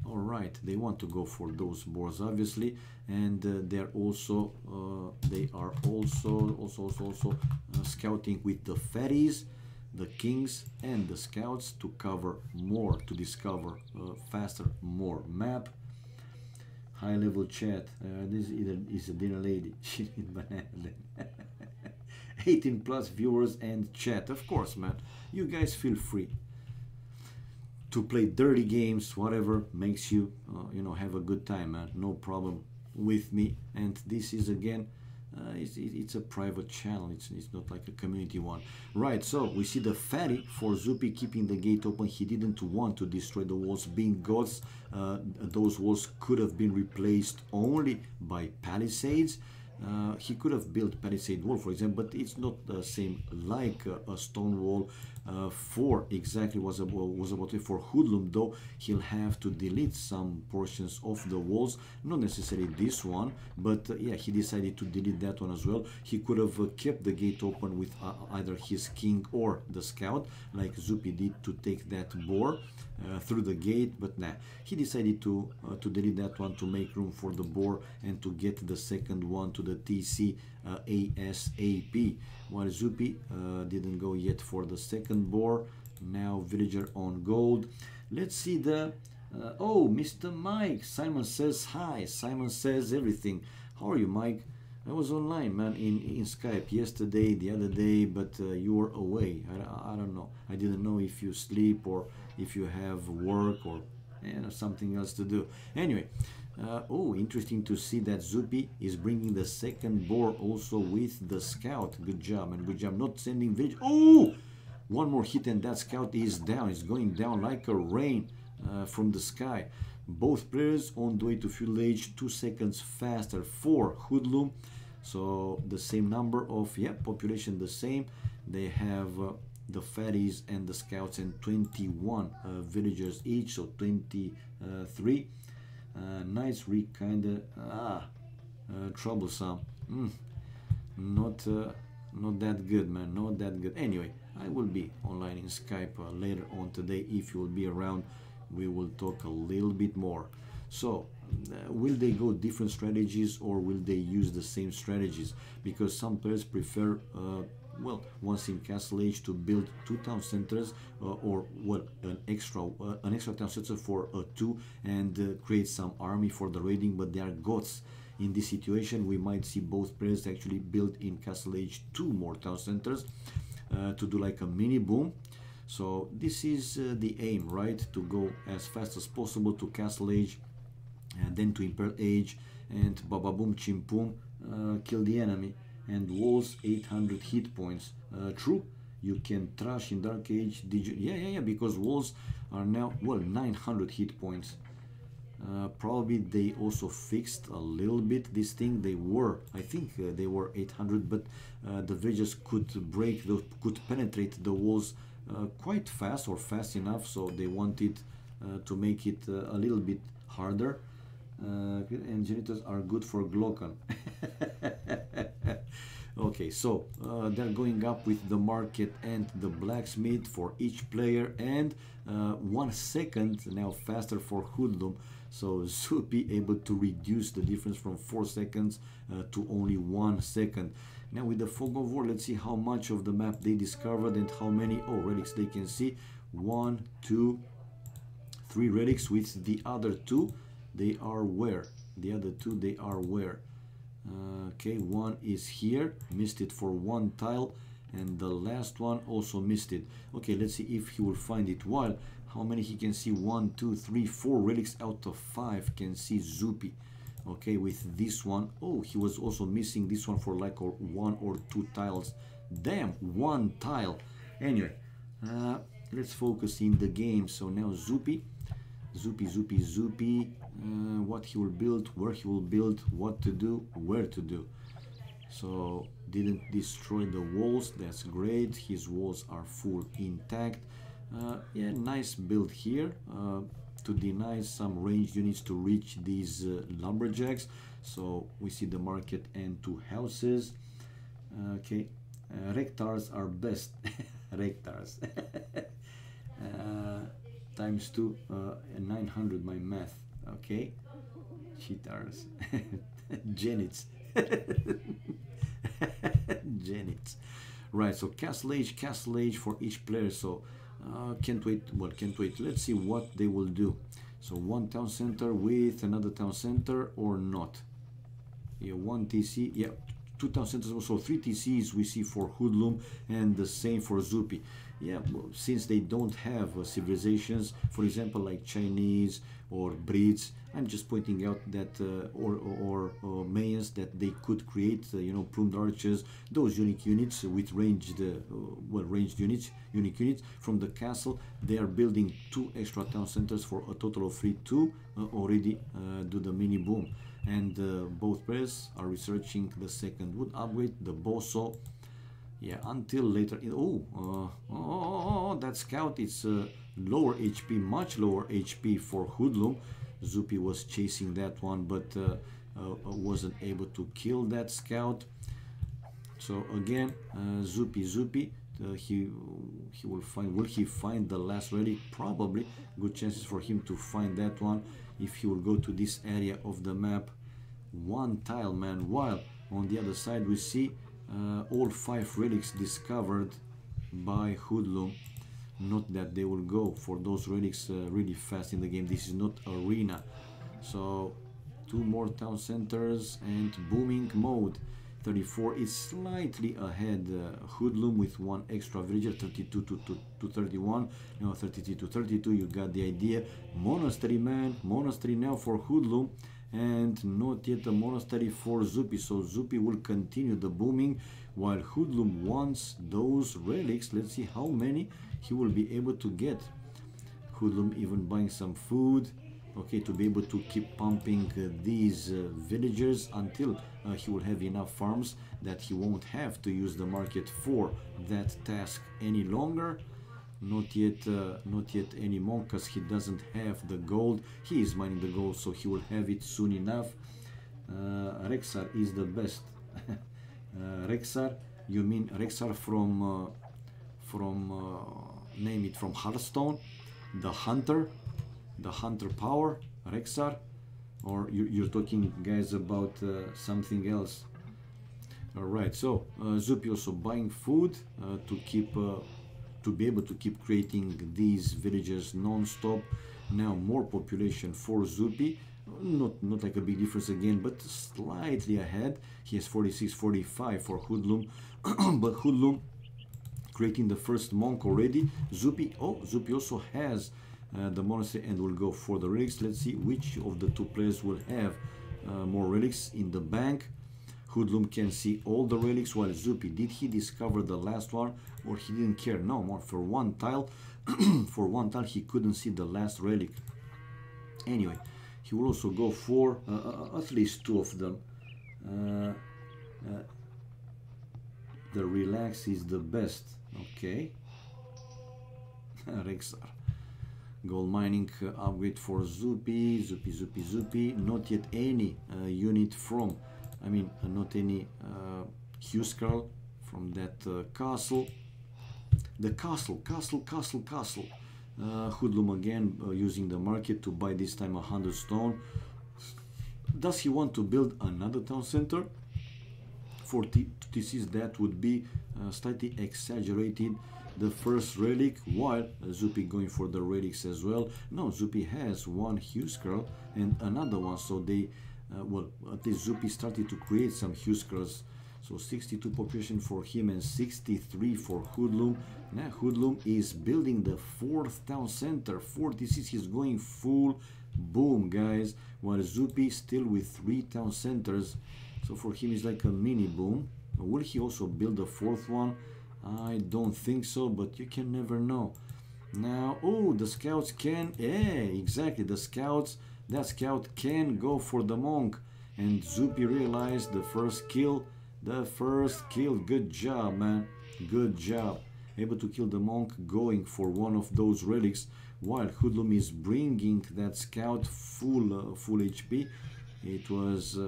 All right, they want to go for those boars obviously, and they are also scouting with the fatties, the kings and the scouts to cover more, to discover faster more map. High level chat. This is a dinner lady. She needs banana. 18 plus viewers and chat. Of course, man. You guys feel free to play dirty games, whatever makes you, have a good time, man. No problem with me. And this is again, it's a private channel. It's not like a community one, right? So we see the fatty for Zupi keeping the gate open. He didn't want to destroy the walls. Being gods, those walls could have been replaced only by palisades. He could have built palisade wall, for example, but it's not the same like a stone wall. For exactly was about to for Hoodlum, though he'll have to delete some portions of the walls, not necessarily this one, but yeah, he decided to delete that one as well. He could have kept the gate open with either his king or the scout, like Zupi did, to take that boar through the gate, but nah, he decided to delete that one to make room for the boar and to get the second one to the TC ASAP. While Zupi didn't go yet for the second boar. Now villager on gold. Let's see the oh, Mr. Mike. Simon says hi. Simon says everything. How are you, Mike? I was online, man, in Skype yesterday, the other day, but you were away. I don't know. I didn't know if you sleep or if you have work or something else to do. Anyway, oh, interesting to see that Zupi is bringing the second boar also with the scout. Good job, and good job not sending village. Oh, one more hit and that scout is down. It's going down like a rain from the sky. Both players on the way to fuel age, 2 seconds faster for Hoodlum. So the same number of, population the same. They have the fatties and the scouts and 21 villagers each, so 23. Nice, kinda troublesome. Not that good, man. Not that good. Anyway, I will be online in Skype later on today. If you will be around, we will talk a little bit more. So will they go different strategies or will they use the same strategies? Because some players prefer well, once in Castle Age, to build 2 town centers or well, an extra town center for 2 and create some army for the raiding, but they are goths. In this situation, we might see both players actually build in Castle Age 2 more town centers to do like a mini boom. So this is the aim, right? To go as fast as possible to Castle Age and then to Imperial Age, and Baba Boom Chimpum, kill the enemy. And walls 800 hit points. True, you can trash in Dark Age. Did you? Yeah, because walls are now, well, 900 hit points. Probably they also fixed a little bit this thing. They were, I think they were 800, but the villagers could break, could penetrate the walls quite fast, or fast enough, so they wanted to make it a little bit harder. And generators are good for Glocken. Okay, so they're going up with the market and the blacksmith for each player, and 1 second now faster for Hoodlum. So Zupi able to reduce the difference from 4 seconds to only 1 second. Now with the Fog of War, let's see how much of the map they discovered and how many relics they can see. 1, 2, 3 relics. With the other 2, they are where? The other 2, they are where? Okay, one is here, missed it for 1 tile, and the last one also missed it. Okay, let's see if he will find it. While how many he can see? 1, 2, 3, 4 relics out of 5 can see Zupi. Okay, with this one, oh, he was also missing this one for like 1 or 2 tiles. Damn, 1 tile. Anyway, let's focus in the game. So now Zupi, what he will build, where he will build, what to do, where to do. So didn't destroy the walls, that's great. His walls are full intact. Yeah, nice build here to deny some ranged units to reach these lumberjacks. So we see the market and 2 houses. Okay, rectars are best. Rectars. Times 2, 900 my math. Okay, cheaters. Genits. Genits. Right, so castle age for each player. So can't wait. Well, can't wait. Let's see what they will do. So 1 town center with another town center or not. Yeah, 1 TC. Yeah, 2 town centers. Also 3 TCs we see for Hoodlum, and the same for Zupi. Yeah, well, since they don't have civilizations, for example, like Chinese or breeds, I'm just pointing out that or Mayans, that they could create you know, plumed archers, those unique units with ranged ranged units, unique units from the castle. They are building 2 extra town centers for a total of 3 to already do the mini boom. And both players are researching the second wood upgrade, the bosso. Yeah, until later. That scout is lower HP, much lower HP for Hoodlum. Zupi was chasing that one, but wasn't able to kill that scout. So again, Zupi, he will find. Will he find the last relic? Probably. Good chances for him to find that one if he will go to this area of the map. 1 tile, man. While on the other side we see all 5 relics discovered by Hoodlum. Not that they will go for those relics really fast in the game. This is not arena. So 2 more town centers and booming mode. 34 is slightly ahead. Hoodlum with 1 extra villager, 32 to 31. Now 33 to 32. You got the idea. Monastery, man. Monastery now for Hoodlum, and not yet a monastery for Zupi. So Zupi will continue the booming while Hoodlum wants those relics. Let's see how many he will be able to get. Hoodlum even buying some food, okay, to be able to keep pumping these villagers until he will have enough farms that he won't have to use the market for that task any longer. Not yet anymore, because he doesn't have the gold. He is mining the gold, so he will have it soon enough. Rexar is the best. Rexar, you mean Rexar from name it, from Hearthstone, the hunter power, Rexar, or you're talking, guys, about something else? All right, so Zupi also buying food to keep to be able to keep creating these villagers non-stop. Now more population for Zupi, not like a big difference again, but slightly ahead. He has 46, 45 for Hoodlum. But Hoodlum creating the first monk already. Zupi also has the monastery and will go for the relics. Let's see which of the two players will have more relics in the bank. Hoodlum can see all the relics, while Zupi, did he discover the last one or he didn't care? No, more for one tile. For one tile he couldn't see the last relic. Anyway, he will also go for at least two of them. The relax is the best. Okay. Rexar. Gold mining upgrade for Zupi. Zupi. Not yet any unit from, I mean, not any Huskar from that castle. The castle. Hoodlum again using the market to buy this time 100 stone. Does he want to build another town center? For TCs that would be slightly exaggerated. The first relic, while Zupi going for the relics as well. No, Zupi has one Huskar and another one, so they well, at least Zupi started to create some Huskars. So 62 population for him and 63 for Hoodlum. Now Hoodlum is building the fourth town center. 46, he's going full boom, guys, while Zupi still with 3 town centers. So for him it's like a mini boom. Will he also build the fourth one? I don't think so, but you can never know. Now, oh, the scouts can, exactly, the scouts, that scout can go for the monk. And Zupi realized the first kill, good job, man, good job. Able to kill the monk, going for one of those relics, while Hoodlum is bringing that scout full HP. It was,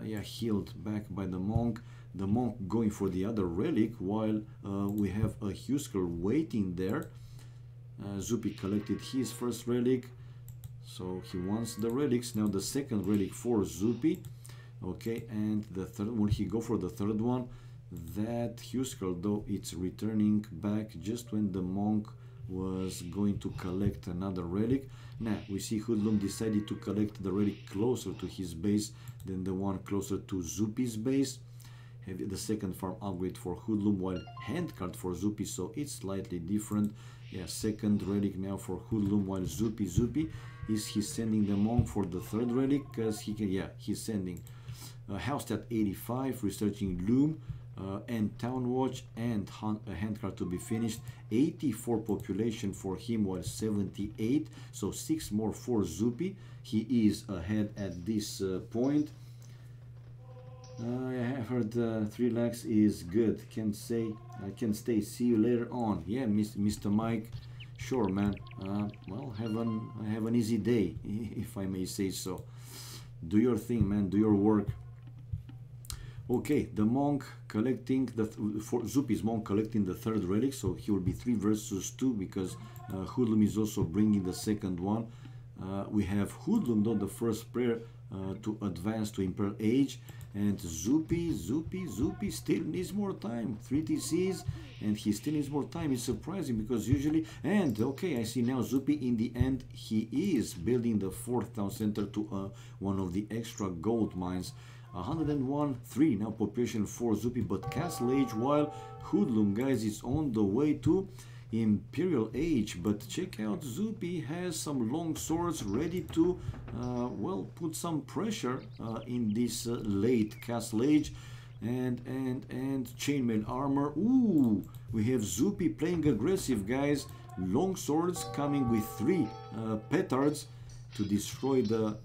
yeah, healed back by the monk. The monk going for the other relic, while we have a Huskar waiting there. Zupi collected his first relic, so he wants the relics. Now the second relic for Zupi. Okay, and the third, will he go for the third one? That Huskar, though, it's returning back just when the monk was going to collect another relic. Now we see Hoodlum decided to collect the relic closer to his base than the one closer to Zupi's base. Have the second farm upgrade for Hoodlum, while handcart for Zupi, so it's slightly different. Yeah, second relic now for Hoodlum, while Zupi is he sending the monk for the third relic? Because he can, yeah, he's sending house at 85, researching loom and town watch and handcart to be finished. 84 population for him, while 78, so 6 more for Zupi. He is ahead at this point. I have heard 3 lakhs is good. Can say I can stay. See you later on. Yeah, Mr. Mike. Sure, man. Well, have an easy day, if I may say so. Do your thing, man. Do your work. Okay, the monk collecting for Zupi's monk collecting the third relic, so he will be 3 versus 2 because Hoodlum is also bringing the second one. We have Hoodlum, though, the first player to advance to Imperial Age, and Zupi still needs more time. 3 TCs, and he still needs more time. It's surprising because usually, and okay, I see now Zupi in the end he is building the 4th town center to one of the extra gold mines. 101.3 now population for Zupi, but Castle Age, while Hoodlum, guys, is on the way to Imperial Age. But check out, Zupi has some long swords ready to well, put some pressure in this late Castle Age, and chainmail armor. Ooh, we have Zupi playing aggressive, guys. Long swords coming with 3 petards to destroy the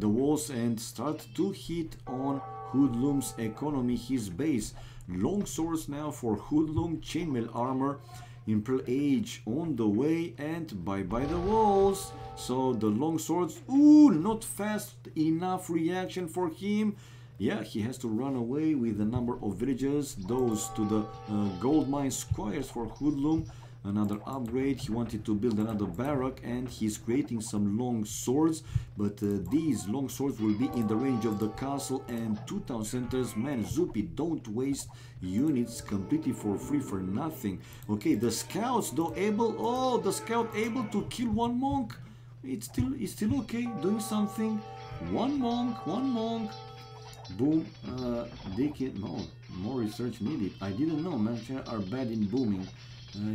walls and start to hit on Hoodlum's economy, his base. Long swords now for Hoodlum, chainmail armor, Imperial Age on the way, and bye-bye the walls. So the long swords, ooh, not fast enough reaction for him. Yeah, he has to run away with a number of villagers, those to the gold mine squires for Hoodlum. Another upgrade, he wanted to build another barrack and he's creating some long swords, but these long swords will be in the range of the castle and 2 town centers. Man, Zupi, don't waste units completely for free for nothing. Okay, the scouts though able, oh, the scout able to kill 1 monk. It's still okay, doing something. One monk. Boom. They can, no, more research needed. I didn't know, man, are bad in booming.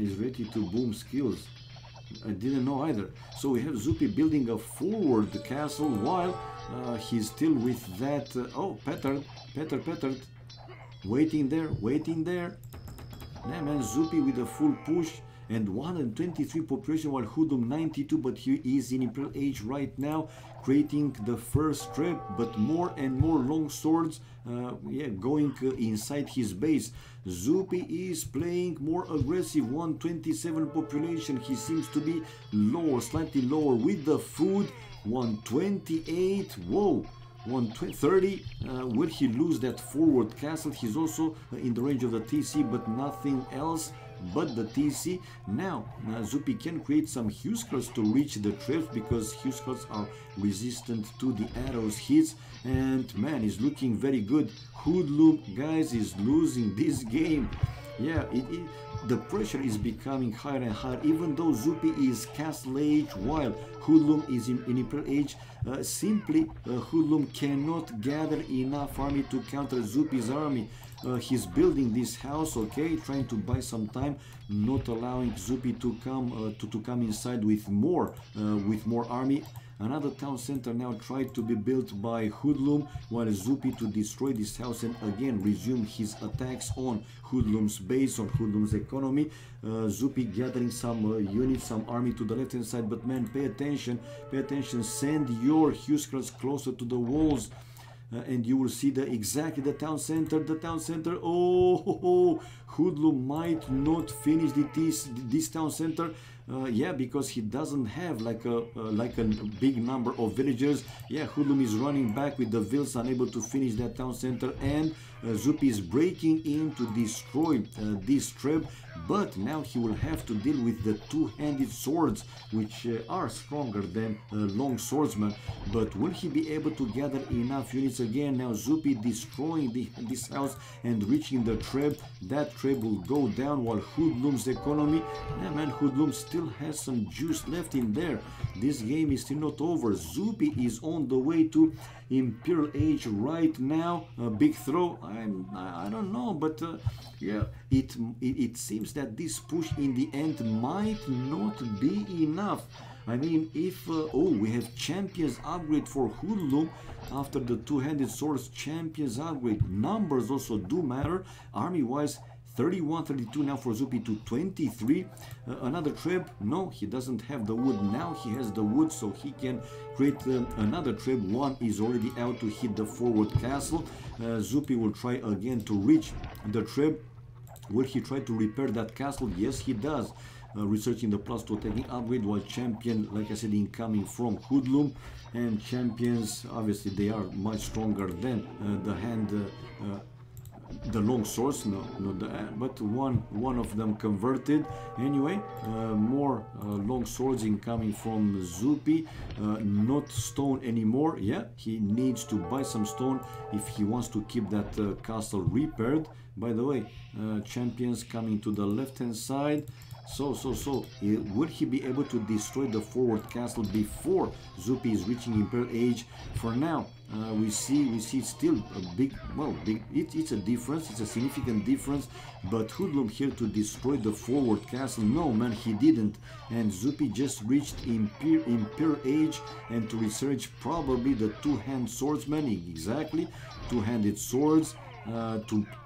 Is ready to boom skills. I didn't know either. So we have Zupi building a forward castle while he's still with that. Oh, Petard. Waiting there. Yeah, man, Zupi with a full push and 123 population while Hoodlum 92, but he is in Imperial Age right now, creating the first trap, but more and more long swords going inside his base. Zupi is playing more aggressive, 127 population. He seems to be lower, slightly lower with the food, 128. Whoa. 130. Will he lose that forward castle? He's also in the range of the TC, but nothing else but the TC. Now Zupi can create some Huskers to reach the traps because Huskers are resistant to the arrows hits, and man, is looking very good. Hoodlum, guys, is losing this game. Yeah, the pressure is becoming higher and higher, even though Zupi is Castle Age while Hoodlum is in Imperial Age. Simply, Hoodlum cannot gather enough army to counter Zupi's army. He's building this house, okay, trying to buy some time, not allowing Zupi to come inside with more army. Another town center now tried to be built by Hoodlum, while Zupi to destroy this house and again resume his attacks on Hoodlum's base, on Hoodlum's economy. Zupi gathering some units, some army to the left hand side, but man, pay attention, send your Huskers closer to the walls. And you will see exactly the town center. Oh, Hoodlum might not finish this town center. Yeah, because he doesn't have like a big number of villagers. Yeah, Hoodlum is running back with the vills, unable to finish that town center, and Zupi is breaking in to destroy this trap. But now he will have to deal with the two-handed swords, which are stronger than long swordsmen. But will he be able to gather enough units again? Now Zupi destroying this house and reaching the trap. That trap will go down while Hoodlum's economy. Yeah, man, Hoodlum still has some juice left in there. This game is still not over. Zupi is on the way to Imperial Age right now. A big throw. I don't know, but yeah, it seems that this push in the end might not be enough. I mean, if we have champions upgrade for Hoodlum after the two-handed swords, champions upgrade. Numbers also do matter. Army wise, 31, 32 now for Zupi to 23. Another trap. No, he doesn't have the wood. Now he has the wood, so he can create another trap. One is already out to hit the forward castle. Zupi will try again to reach the trap. Will he try to repair that castle? Yes, he does. Researching the plus 2 attacking upgrade, while champion, like I said, incoming from Hoodlum. And champions, obviously, they are much stronger than the long swords, but one of them converted. Anyway, more long swords incoming from Zupi. Not stone anymore. Yeah, he needs to buy some stone if he wants to keep that castle repaired. By the way, champions coming to the left hand side. So will he be able to destroy the forward castle before Zupi is reaching Imperial Age? For now, we see still a big, it's a difference, it's a significant difference, but Hoodlum here to destroy the forward castle. No, man, he didn't, and Zupi just reached Imperial Age, and to research probably the two-hand swordsman, exactly, two-handed swords.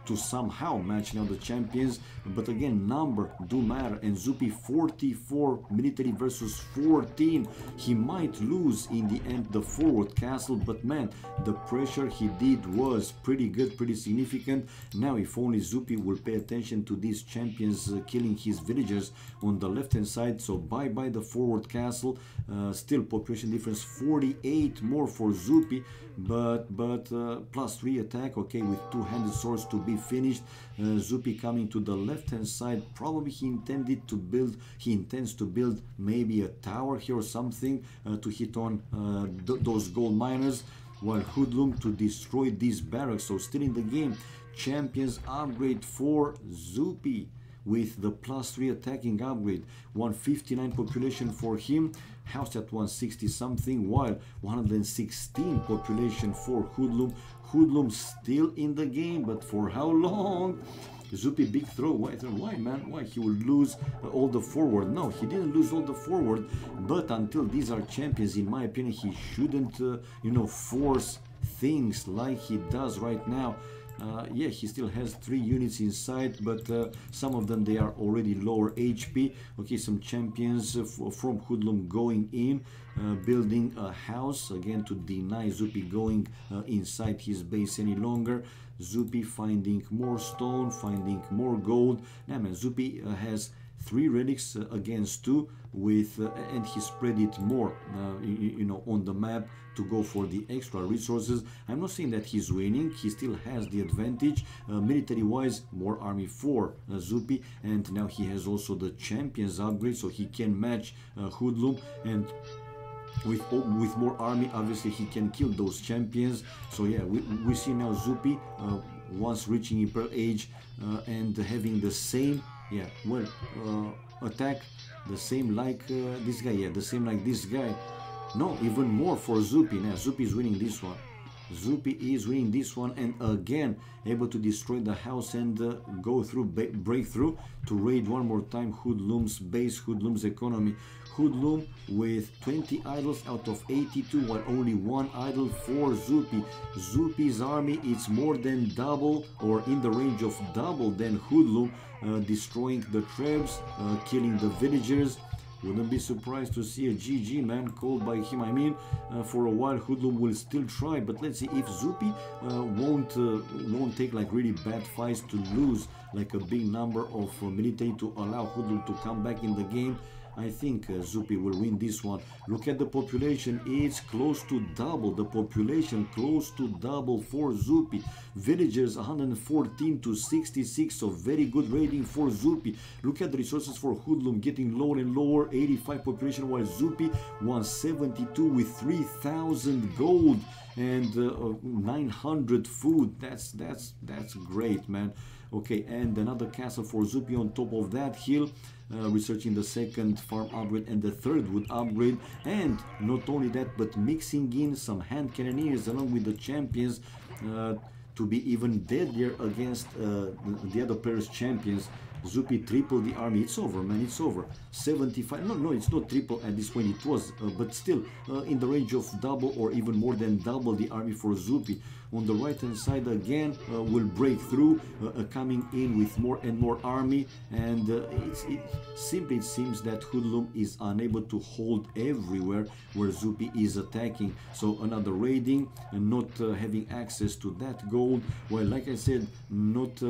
To somehow match now the champions, but again, number do matter, and Zupi 44 military versus 14. He might lose in the end the forward castle, but man, the pressure he did was pretty good, pretty significant. Now if only Zupi will pay attention to these champions killing his villagers on the left hand side. So bye the forward castle. Still population difference 48 more for Zupi, but plus 3 attack, okay, with two-handed swords to be finished. Zupi coming to the left hand side. Probably he intends to build maybe a tower here or something to hit on those gold miners, while Hoodlum to destroy these barracks. So still in the game, champions upgrade for Zupi with the plus 3 attacking upgrade. 159 population for him, house at 160 something, while 116 population for Hoodlum. Hoodlum still in the game, but for how long? Zupi big throw. Why, man? Why? He will lose all the forward. No, he didn't lose all the forward. But until these are champions, in my opinion, he shouldn't, you know, force things like he does right now. Yeah, he still has 3 units inside, but some of them, they are already lower HP. Okay, some champions from Hoodlum going in, building a house again to deny Zupi going inside his base any longer. Zupi finding more stone, finding more gold. Now, man, Zupi has 3 relics against 2 with and he spread it more you know, on the map to go for the extra resources. I'm not saying that he's winning, he still has the advantage military wise, more army for Zupi, and now he has also the champions upgrade, so he can match Hoodlum, and with more army obviously he can kill those champions. So yeah, we see now Zupi once reaching Imperial Age and having the same, yeah, well, attack, the same like this guy, yeah, the same like this guy. No, even more for Zupi. Now Zupi is winning this one. Zupi is winning this one, and again able to destroy the house and go through, breakthrough to raid one more time Hoodlum's base, Hoodlum's economy. Hoodlum with 20 idols out of 82, while only 1 idol for Zupi. Zupi's army is more than double, or in the range of double than Hoodlum, destroying the trebs, killing the villagers. Wouldn't be surprised to see a GG, man, called by him. I mean, for a while Hoodlum will still try, but let's see if Zupi won't take like really bad fights to lose like a big number of military to allow Hoodlum to come back in the game. I think Zupi will win this one. Look at the population, it's close to double. The population close to double for Zupi. Villagers 114 to 66, so very good rating for Zupi. Look at the resources for Hoodlum getting lower and lower, 85 population, while Zupi 172 with 3,000 gold and 900 food. That's great, man. Okay, and another castle for Zupi on top of that hill. Researching the second farm upgrade and the third wood upgrade, and not only that, but mixing in some hand cannoneers along with the champions to be even deadlier against the other players' champions. Zupi tripled the army. It's over, man, it's over. 75, no, it's not triple at this point, it was, but still in the range of double or even more than double the army for Zupi. On the right hand side again will break through, coming in with more and more army, and it seems that Hoodlum is unable to hold everywhere where Zupi is attacking. So another raiding and not having access to that gold, while like I said, not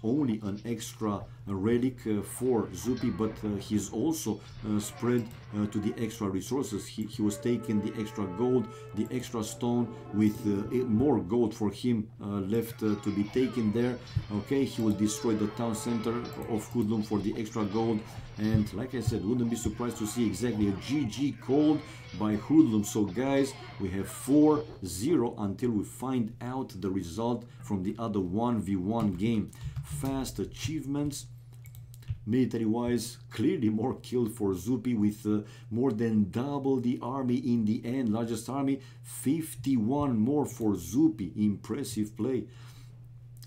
only an extra relic for Zupi, but he's also spread to the extra resources. He was taking the extra gold, the extra stone, with more gold for him left to be taken there. Okay, he will destroy the town center of Hoodlum for the extra gold, and like I said, wouldn't be surprised to see exactly a GG called by Hoodlum. So guys, we have 4-0 until we find out the result from the other 1v1 game. Fast achievements. Military wise, clearly more killed for Zupi with more than double the army in the end. Largest army, 51 more for Zupi. Impressive play.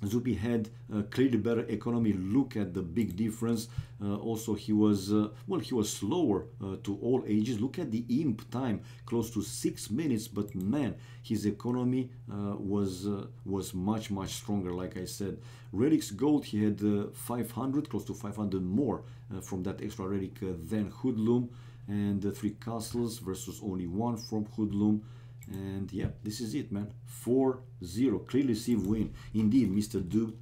Zupi had clearly better economy. Look at the big difference. Also, he was slower to all ages. Look at the imp time, close to 6 minutes. But man, his economy was much stronger. Like I said, relics gold, he had 500, close to 500 more from that extra relic than Hoodlum, and 3 castles versus only 1 from Hoodlum. And yeah, this is it, man. 4-0. Clearly Civ win. Indeed, Mr. Dude.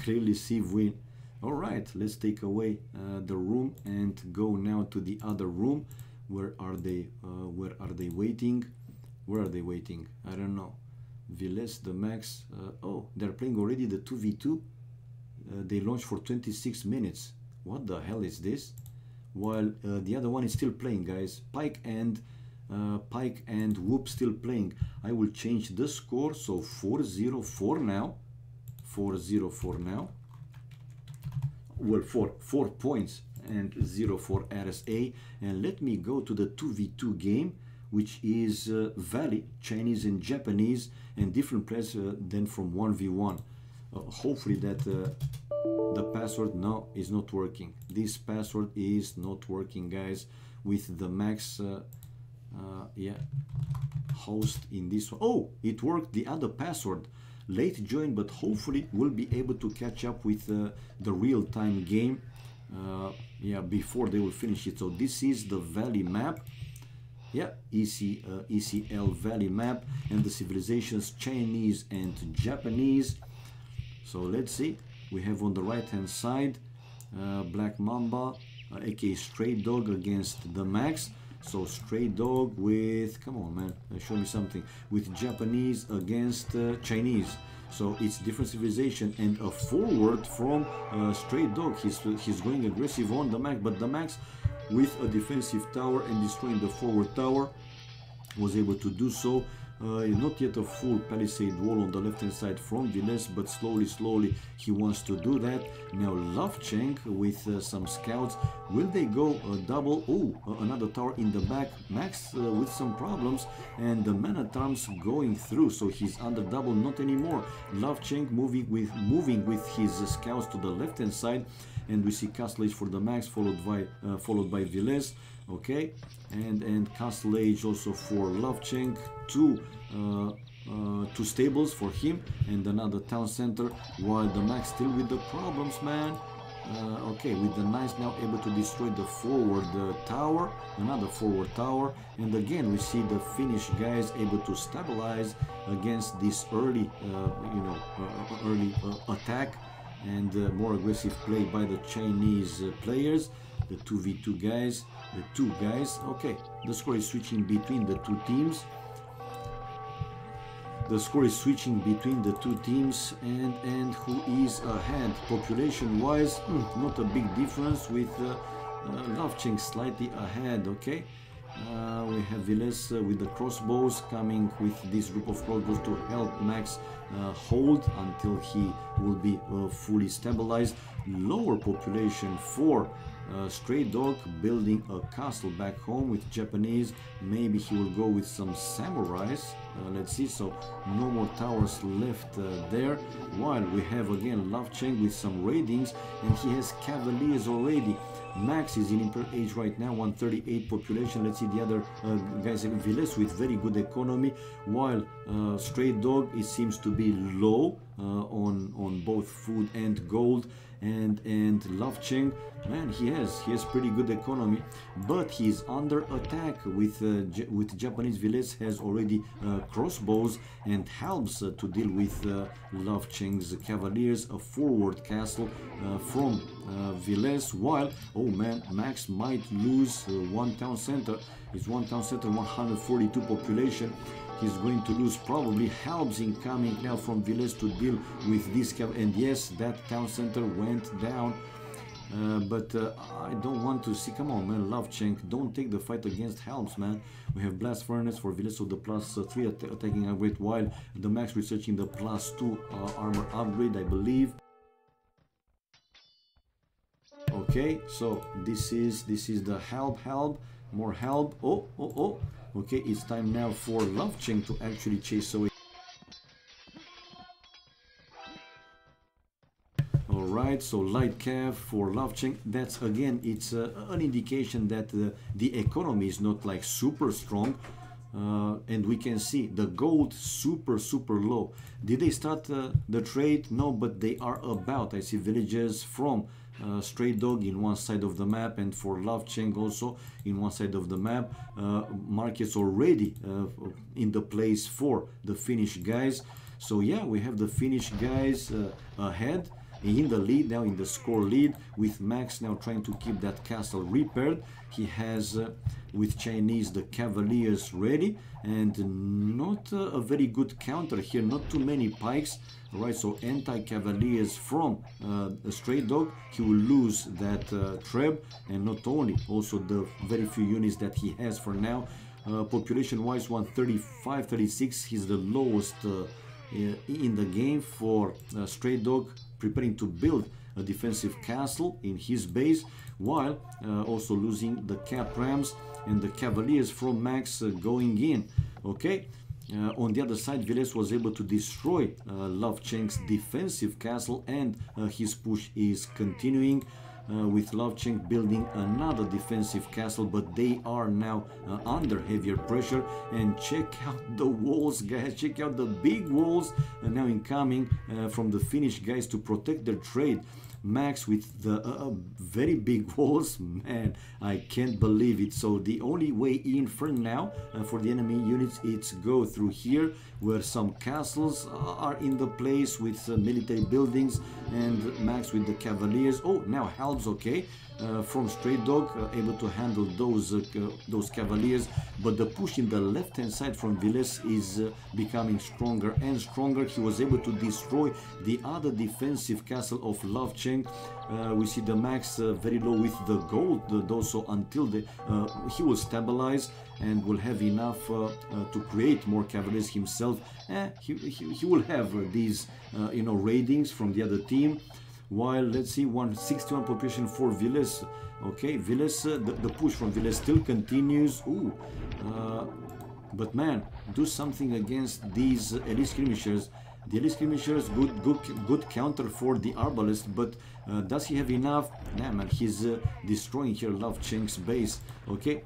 Clearly Civ win. All right, let's take away the room and go now to the other room. Where are they? Where are they waiting? Where are they waiting? I don't know. Villes, the max. Oh, they're playing already the 2v2. They launched for 26 minutes. What the hell is this? While the other one is still playing, guys. Pike and Whoop still playing. I will change the score, so 4-0 for now. 4-0 for now. Well, 4 points and 0 for RSA. And let me go to the 2v2 game, which is Valley, Chinese and Japanese, and different players than from 1v1. hopefully that the password no is not working. This password is not working, guys, with the max yeah, host in this one. Oh, it worked, the other password. Late join, but hopefully we'll be able to catch up with the real-time game yeah, before they will finish it. So this is the valley map. Yeah, ECL valley map, and the civilizations Chinese and Japanese. So let's see, we have on the right hand side Black Mamba, aka Stray Dog against the Max. So Stray Dog with, come on man, show me something, with Japanese against Chinese. So it's different civilization, and a forward from Stray Dog. He's going aggressive on the Max, but the Max with a defensive tower and destroying the forward tower was able to do so. Not yet a full palisade wall on the left hand side from Viles, but slowly he wants to do that. Now Lovcheng with some scouts. Will they go double? Oh, another tower in the back. Max with some problems, and the man-at-arms going through, so he's under double, not anymore. Lovcheng moving with his scouts to the left hand side, and we see Castle Age for the Max, followed by Viles. Okay, and Castle Age also for Lovcheng, two stables for him, and another town center, while the Max still with the problems, man. Okay, with the Knights now able to destroy the forward tower, another forward tower, and again we see the Finnish guys able to stabilize against this early attack, and more aggressive play by the Chinese players, the 2v2 guys, the two guys. Okay, the score is switching between the two teams. The score is switching between the two teams, and who is ahead population wise? Not a big difference, with Lovcheng slightly ahead. Okay, we have Viles with the crossbows coming with this group of crossbows to help Max hold until he will be fully stabilized. Lower population for Stray Dog, building a castle back home with Japanese. Maybe he will go with some samurais. Let's see. So no more towers left there, while we have again Lovcheng with some raidings, and he has cavaliers already. Max is in Imperial Age right now, 138 population. Let's see the other guys. Viles with very good economy, while Stray Dog, it seems to be low on both food and gold. And Lovcheng, man, he has pretty good economy, but he's under attack with Japanese. Viles has already crossbows and halbs to deal with Lovcheng's cavaliers. A forward castle from Viles, while, oh man, Max might lose one town center. It's one town center, 142 population. He's going to lose probably halbs incoming now from Viles to deal with this. And yes, that town center went down. But I don't want to see. Come on, man, Lovcheng, don't take the fight against halbs, man. We have Blast Furnace for Viles, so the +3 attacking upgrade, while the Max researching the +2 armor upgrade, I believe. Okay, so this is the halb, more halb. Oh. Okay, it's time now for Lovcheng to actually chase away. Alright, so light cav for Lovcheng. That's again, it's an indication that the economy is not like super strong. And we can see the gold super low. Did they start the trade? No, but they are about. I see villages from Stray Dog in one side of the map, and for Lovcheng also in one side of the map. Markets already in the place for the Finnish guys. So yeah, we have the Finnish guys ahead in the lead now, in the score lead, with Max now trying to keep that castle repaired. He has with Chinese the cavaliers ready, and not a very good counter here, not too many pikes. Right, so anti-cavaliers from Stray Dog. He will lose that treb, and not only, also the very few units that he has for now. Population wise, 135, 36, he's the lowest in the game for Stray Dog, preparing to build a defensive castle in his base, while also losing the cap rams and the cavaliers from Max going in. Okay, On the other side, Velez was able to destroy Lovchenko's defensive castle, and his push is continuing. With Lovchenko building another defensive castle, but they are now under heavier pressure. And check out the walls, guys, check out the big walls now incoming from the Finnish guys to protect their trade. Max with the very big walls, man, I can't believe it. So the only way in for now for the enemy units is go through here, where some castles are in the place with military buildings, and Max with the cavaliers. Oh, now helps, okay, from Stray Dog, able to handle those cavaliers, but the push in the left hand side from Velez is becoming stronger and stronger. He was able to destroy the other defensive castle of Lovchenko. We see the Max very low with the gold, though, so until he will stabilize and will have enough to create more cavaliers himself. He will have these raidings from the other team. While let's see, 161 population for Velez. Okay, Velez, the push from Velez still continues. Ooh, but man, do something against these elite skirmishers. The elite skirmishers, good counter for the arbalest, but does he have enough? Nah, man, he's destroying here Lovchenko's base. Okay,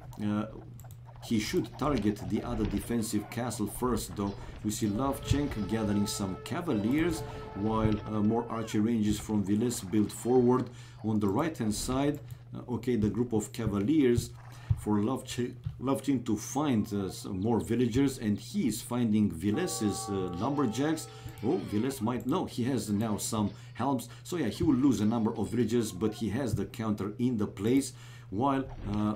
he should target the other defensive castle first, though. We see Lovchenko gathering some cavaliers, while more archer ranges from Velez build forward. On the right hand side, okay, the group of cavaliers for Lovchenko to find some more villagers, and he is finding Velez's lumberjacks. Oh, Velez might know, he has now some helms, so yeah, he will lose a number of villagers, but he has the counter in the place. While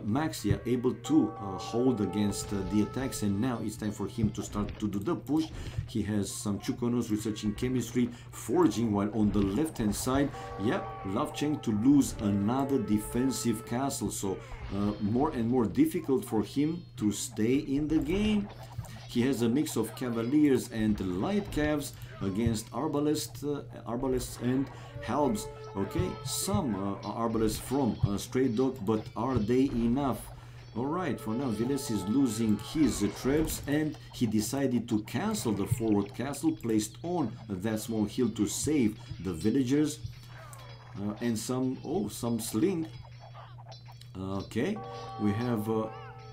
Max, yeah, able to hold against the attacks, and now it's time for him to start to do the push. He has some Chukonos researching chemistry, forging, while on the left hand side, yeah, Lovchenko to lose another defensive castle, so more and more difficult for him to stay in the game. He has a mix of cavaliers and light cavs against arbalests and halbs. Okay, some arbalests from Stray Dog, but are they enough? Alright, for now Velez is losing his trebs, and he decided to cancel the forward castle placed on that small hill to save the villagers. And some sling. Okay, we have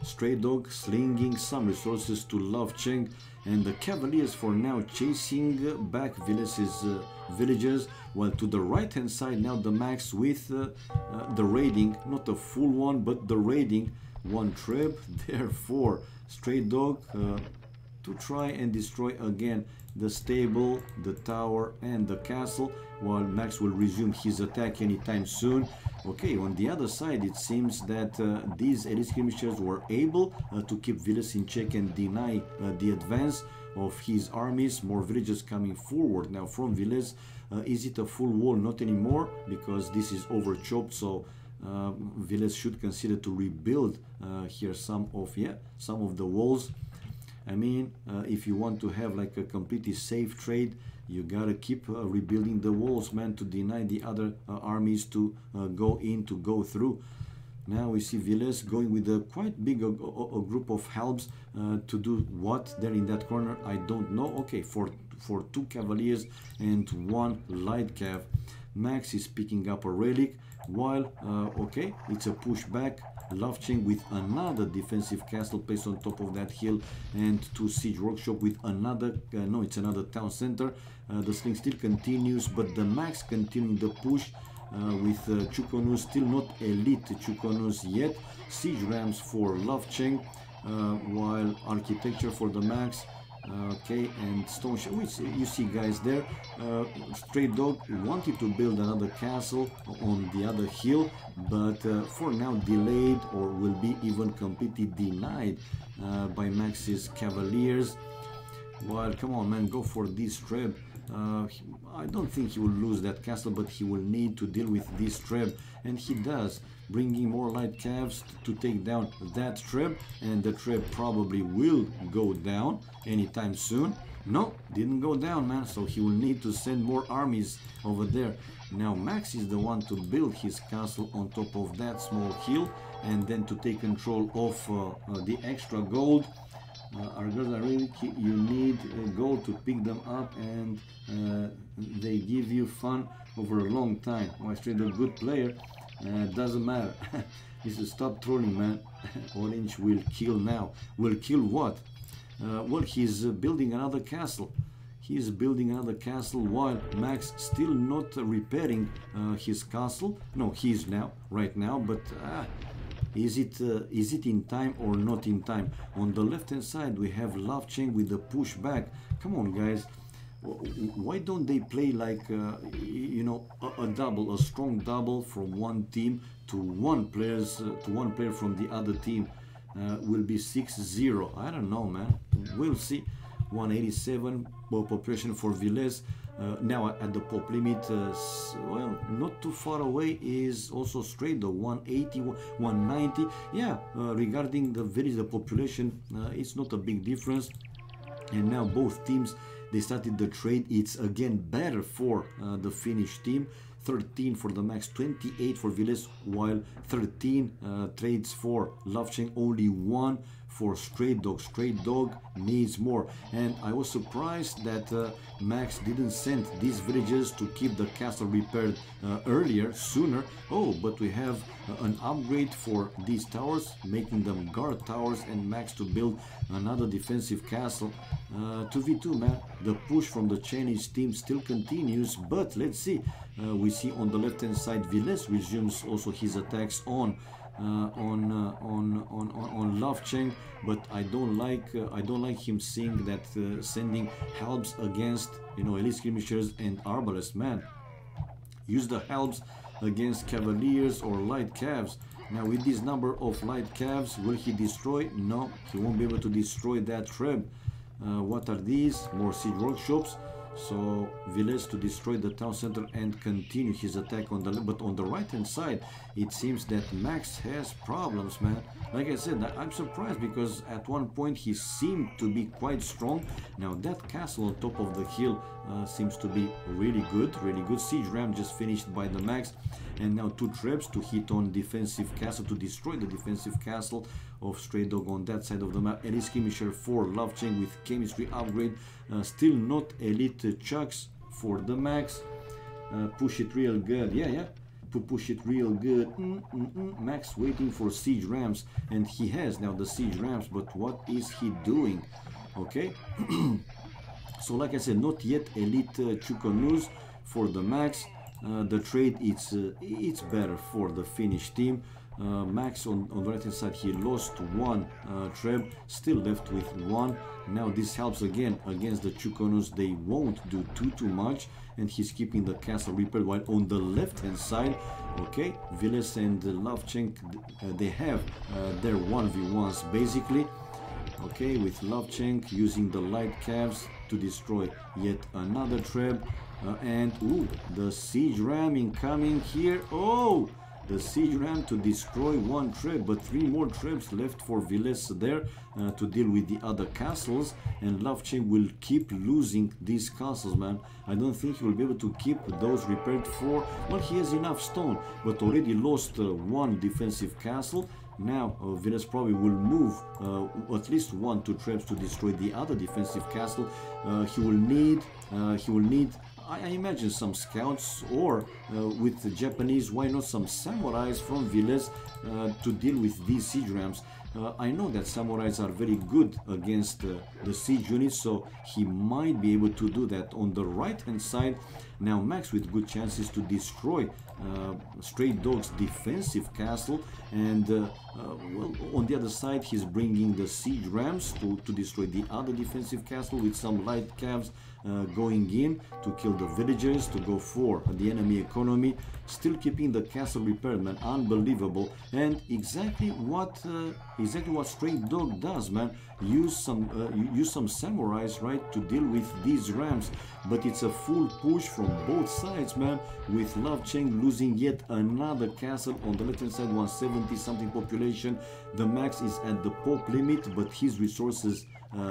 Stray Dog slinging some resources to Lovchenko, and the cavaliers for now chasing back Velez's villagers, while to the right hand side now the Max with the raiding, not a full one, but the raiding, one treb, therefore Stray Dog to try and destroy again the stable, the tower and the castle, while Max will resume his attack anytime soon. Okay, on the other side, it seems that these elite skirmishers were able to keep Velez in check and deny the advance of his armies. More villagers coming forward now from Velez. Is it a full wall? Not anymore, because this is overchopped, so Velez should consider to rebuild here some of the walls. I mean, if you want to have like a completely safe trade, you gotta keep rebuilding the walls, man, to deny the other armies to go through. Now we see Velez going with a quite big a group of halbs to do what there in that corner, I don't know. Okay, for 2 cavaliers and 1 light cav. Max is picking up a relic, while okay, it's a pushback. Lovchenko with another defensive castle placed on top of that hill, and 2 siege workshop with another no, it's another town center. The sling still continues, but the Max continuing the push with Chukonus, still not elite Chukonus yet. Siege rams for Lovchenko, while architecture for the Max. Okay, and stone, which you see guys there. Stray Dog wanted to build another castle on the other hill, but for now delayed, or will be even completely denied by Max's cavaliers. While, come on man, go for this treb. I don't think he will lose that castle, but he will need to deal with this treb, and he does, bringing more light calves to take down that treb, and the treb probably will go down anytime soon. No, didn't go down, man, so he will need to send more armies over there. Now Max is the one to build his castle on top of that small hill, and then to take control of the extra gold. Our girls are really key. You need a goal to pick them up, and they give you fun over a long time. Why straight a good player? Doesn't matter. He says, stop trolling, man. Orange will kill now. Will kill what? Well, he's building another castle. He's building another castle while Max still not repairing his castle. No, he is now, right now, but is it in time or not in time? On the left hand side we have Love Cheng with the pushback. Come on, guys. Why don't they play like you know, a double, a strong double from one team to one player from the other team? Will be 6-0. I don't know, man. We'll see. 187 population for Villes. Now at the pop limit, well, not too far away is also straight though, 180, 190. Yeah, regarding the village, the population, it's not a big difference. And now both teams, they started the trade. It's again better for the Finnish team. 13 for the Max, 28 for Villes, while 13 trades for Love Cheng, only 1 for Straight Dog. Straight Dog needs more, and I was surprised that Max didn't send these villagers to keep the castle repaired earlier, sooner. Oh, but we have an upgrade for these towers, making them guard towers, and Max to build another defensive castle. 2v2, man. The push from the Chinese team still continues, but let's see. We see on the left hand side Villes resumes also his attacks on Love Cheng, but I don't like him seeing that sending helps against, you know, elite skirmishers and arbalists. Man, use the helps against cavaliers or light cavs. Now with this number of light cavs, will he destroy? No, he won't be able to destroy that treb. What are these? More siege workshops. So Villes to destroy the town center and continue his attack on the left. But on the right hand side, it seems that Max has problems, man. Like I said, I'm surprised because at one point he seemed to be quite strong. Now that castle on top of the hill seems to be really good. Siege ram just finished by the Max. And now 2 trebs to hit on defensive castle, to destroy the defensive castle of Stray Dog on that side of the map. Elite skirmisher for Love Cheng with chemistry upgrade. Still not elite chucks for the Max. Push it real good. Yeah. Push it real good. Max waiting for siege rams, and he has now the siege rams, but what is he doing? Okay. So like I said, not yet elite Chukonus for the Max. The trade, it's better for the Finnish team. Max on the right hand side, he lost 1 treb, still left with 1. Now this helps again against the Chukonus. They won't do too much, and he's keeping the castle repaired. While on the left hand side, okay, Villes and Love Cheng, they have their 1v1s basically. Okay, with Love Cheng using the light calves to destroy yet another treb. And the siege ram incoming here. Oh, the siege ram to destroy 1 treb, but 3 more trebs left for Villes there to deal with the other castles. And Love Cheng will keep losing these castles, man. I don't think he will be able to keep those repaired for, well, he has enough stone, but already lost 1 defensive castle. Now Villes probably will move at least 1-2 trebs to destroy the other defensive castle. He will need I imagine some scouts, or with the Japanese, why not some samurais from Villes to deal with these siege rams. I know that samurais are very good against the siege units, so he might be able to do that. On the right hand side, now Max with good chances to destroy Stray Dog's defensive castle, and well, on the other side he's bringing the siege rams to destroy the other defensive castle, with some light calves going in to kill the villagers, to go for the enemy economy, still keeping the castle repaired, man. Unbelievable. And exactly what Stray Dog does, man. Use some samurais, right, to deal with these rams. But it's a full push from both sides, man, with Love Cheng losing yet another castle on the left hand side, 170 something population. The Max is at the pop limit, but his resources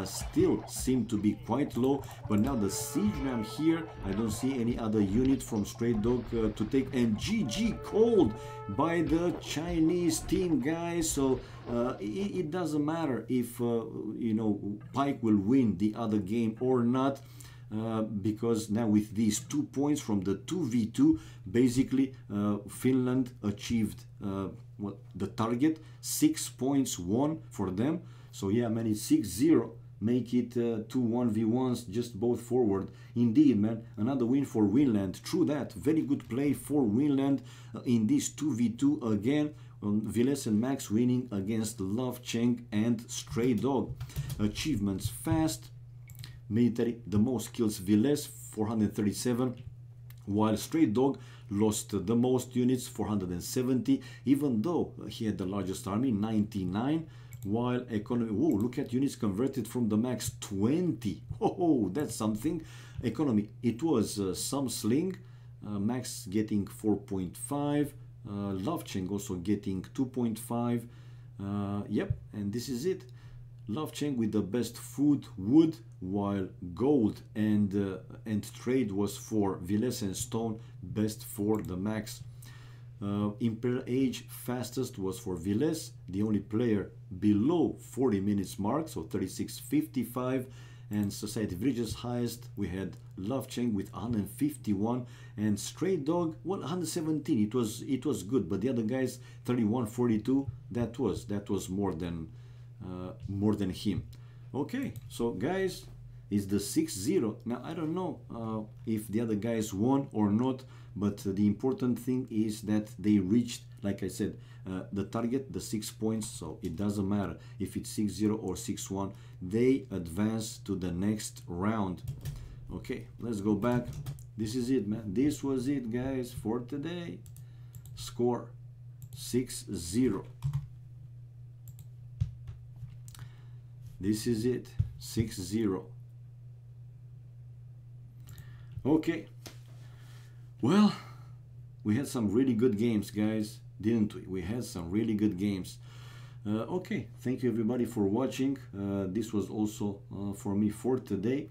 still seem to be quite low, but now the siege ram here, I don't see any other unit from Stray Dog to take, and GG called by the Chinese team, guys. So it doesn't matter if you know, Pike will win the other game or not. Because now with these 2 points from the 2v2, basically Finland achieved the target. 6 points won for them. So yeah, man, it's 6-0. Make it 2 1v1s, just both forward. Indeed, man, another win for Winland. True that, very good play for Winland in this 2v2 again. Viles and Max winning against Love Cheng and Stray Dog. Achievements fast. Military, the most kills, Viles 437, while Stray Dog lost the most units, 470, even though he had the largest army, 99, while economy, whoa, look at units converted from the max, 20. Oh, that's something. Economy, it was some sling, Max getting 4.5, Love Cheng also getting 2.5, yep, and this is it. Love Cheng with the best food, wood, while gold and trade was for Viles and stone, best for the max. Imperial Age fastest was for Viles, the only player below 40 minutes mark, so 36.55. And Society Bridges highest, we had Love Cheng with 151 and Stray Dog, well, 117. It was good, but the other guys 31.42. That was more than him. Okay, so guys, it's the 6-0. Now I don't know if the other guys won or not, but the important thing is that they reached, like I said, the target, the 6 points. So it doesn't matter if it's 6-0 or 6-1, they advance to the next round. Okay, let's go back. This is it, man. This was it, guys, for today. Score 6-0. This is it, 6-0. Okay, well, we had some really good games, guys, didn't we? We had some really good games. Okay, thank you everybody for watching. This was also for me for today.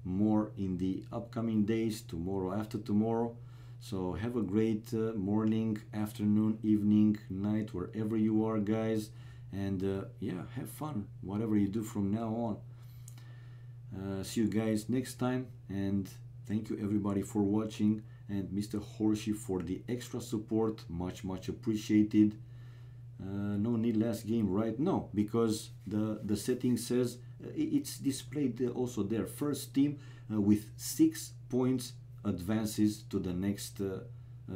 More in the upcoming days, tomorrow, after tomorrow. So have a great morning, afternoon, evening, night, wherever you are, guys. And yeah, have fun, whatever you do from now on. See you guys next time, and thank you everybody for watching, and Mr. Horshi for the extra support, much appreciated. No need last game, right? No, because the setting says it's displayed also there. First team with 6 points advances to the next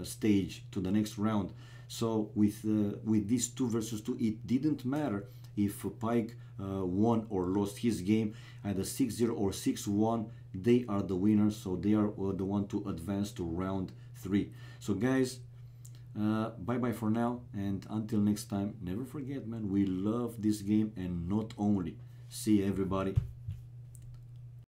stage, to the next round. So with this 2 versus 2, it didn't matter if Pike won or lost his game, either 6-0 or 6-1, they are the winners, so they are the one to advance to round 3. So guys, bye bye for now, and until next time, never forget, man, we love this game, and not only. See you, everybody.